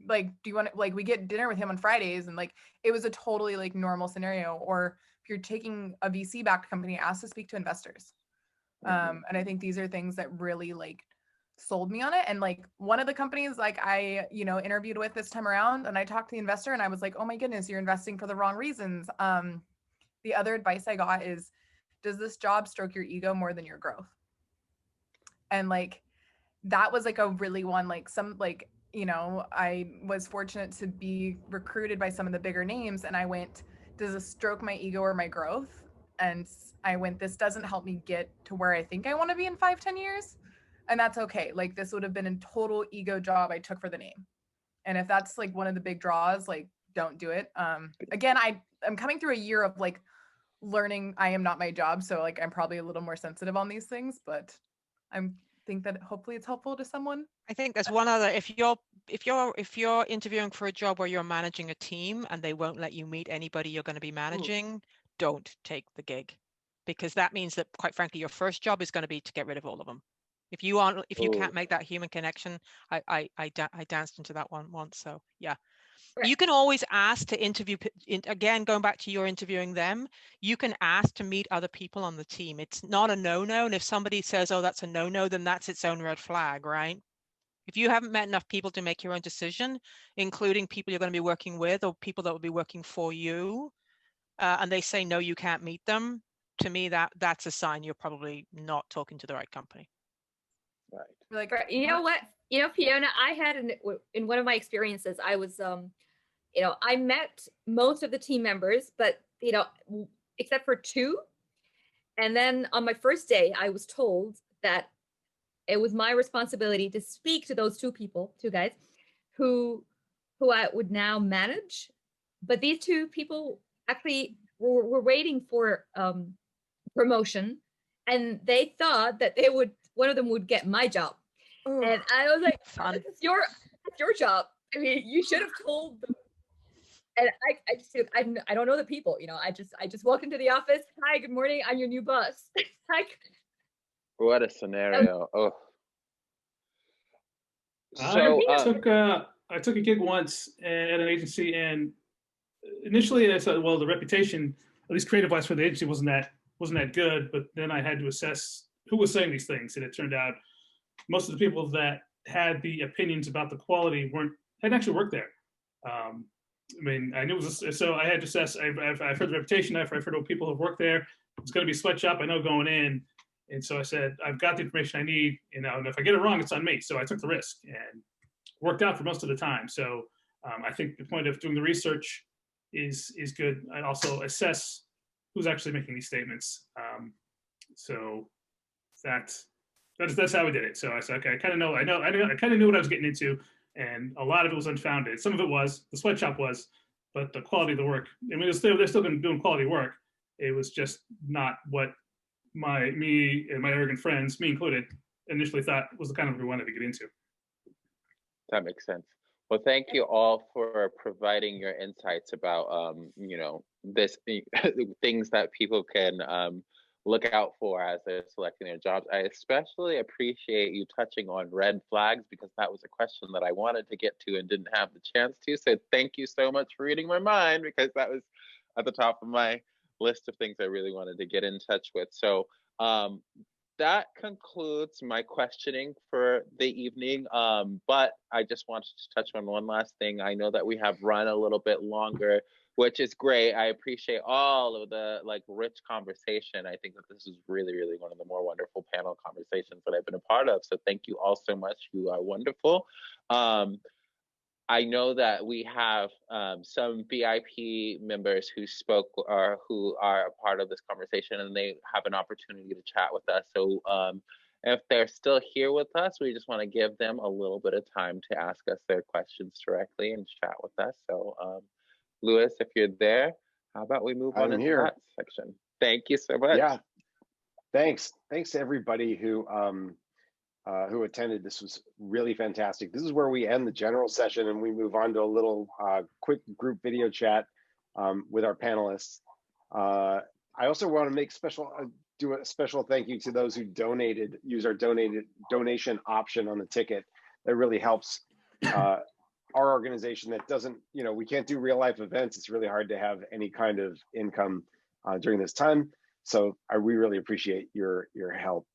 do you want to, like, we get dinner with him on Fridays, and like, it was a totally like normal scenario. Or if you're taking a VC backed company, ask to speak to investors. And I think these are things that really like sold me on it. And like one of the companies like I, interviewed with this time around, and I talked to the investor and I was like, oh my goodness, you're investing for the wrong reasons. The other advice I got is, does this job stroke your ego more than your growth? And like, that was like a really one, like I was fortunate to be recruited by some of the bigger names, and I went, does this stroke my ego or my growth? And I went, this doesn't help me get to where I think I want to be in 5-10 years. And that's okay. Like, this would have been a total ego job I took for the name. And if that's like one of the big draws, like, don't do it. Again, I'm coming through a year of like learning I am not my job. So like, I'm probably a little more sensitive on these things, but I think that hopefully it's helpful to someone. I think there's one other, if you're interviewing for a job where you're managing a team and they won't let you meet anybody you're going to be managing, don't take the gig, because that means that, quite frankly, your first job is going to be to get rid of all of them. If you can't make that human connection, I danced into that one once. So yeah, you can always ask to interview, again, going back to your interviewing them, you can ask to meet other people on the team. It's not a no-no. And if somebody says, oh, that's a no-no, then that's its own red flag, right? If you haven't met enough people to make your own decision, including people you're going to be working with or people that will be working for you, and they say, no, you can't meet them, to me, that's a sign you're probably not talking to the right company. Right. Like, you know what, Fiona, I had in one of my experiences, I was, I met most of the team members, but, except for 2. And then on my first day, I was told that it was my responsibility to speak to those 2 guys who I would now manage. But these 2 people actually were waiting for promotion, and they thought that one of them would get my job. Ooh. And I was like, it's your job. I mean, you should have told them. And I don't know the people, I just walked into the office. Hi, good morning. I'm your new boss. Like, what a scenario. Oh. So I took a gig once at an agency, and initially I thought, well, the reputation, at least creative-wise, for the agency wasn't that good. But then I had to assess who was saying these things, and it turned out most of the people that had the opinions about the quality hadn't actually worked there. I mean, I knew it was so I had to assess. I've heard the reputation. I've heard of people who've worked there. It's going to be a sweatshop, I know, going in. And so I said, I've got the information I need, and if I get it wrong, it's on me. So I took the risk, and worked out for most of the time. So I think the point of doing the research is good. I also assess who's actually making these statements. So that's how we did it. So I said, okay, I kind of know. I kind of knew what I was getting into, and a lot of it was unfounded. Some of it was, the sweatshop was, but the quality of the work, I mean, they're still doing quality work. It was just not what me and my arrogant friends, me included, initially thought was the kind of work we wanted to get into. That makes sense. Well, thank you all for providing your insights about, this things that people can look out for as they're selecting their jobs. I especially appreciate you touching on red flags, because that was a question that I wanted to get to and didn't have the chance to. So thank you so much for reading my mind, because that was at the top of my list of things I really wanted to get in touch with. So that concludes my questioning for the evening. But I just wanted to touch on one last thing. I know that we have run a little bit longer, which is great. I appreciate all of the rich conversation. I think that this is really, really one of the more wonderful panel conversations that I've been a part of. So thank you all so much. You are wonderful. I know that we have some VIP members who spoke or who are a part of this conversation, and they have an opportunity to chat with us. So if they're still here with us, we just want to give them a little bit of time to ask us their questions directly and chat with us. So Louis, if you're there, how about we move on into that section? Thank you so much. Yeah, thanks to everybody who attended. This was really fantastic. This is where we end the general session and we move on to a little quick group video chat with our panelists. I also want to make do a special thank you to those who use our donation option on the ticket. That really helps our organization that doesn't, we can't do real life events. It's really hard to have any kind of income during this time. So we really appreciate your help.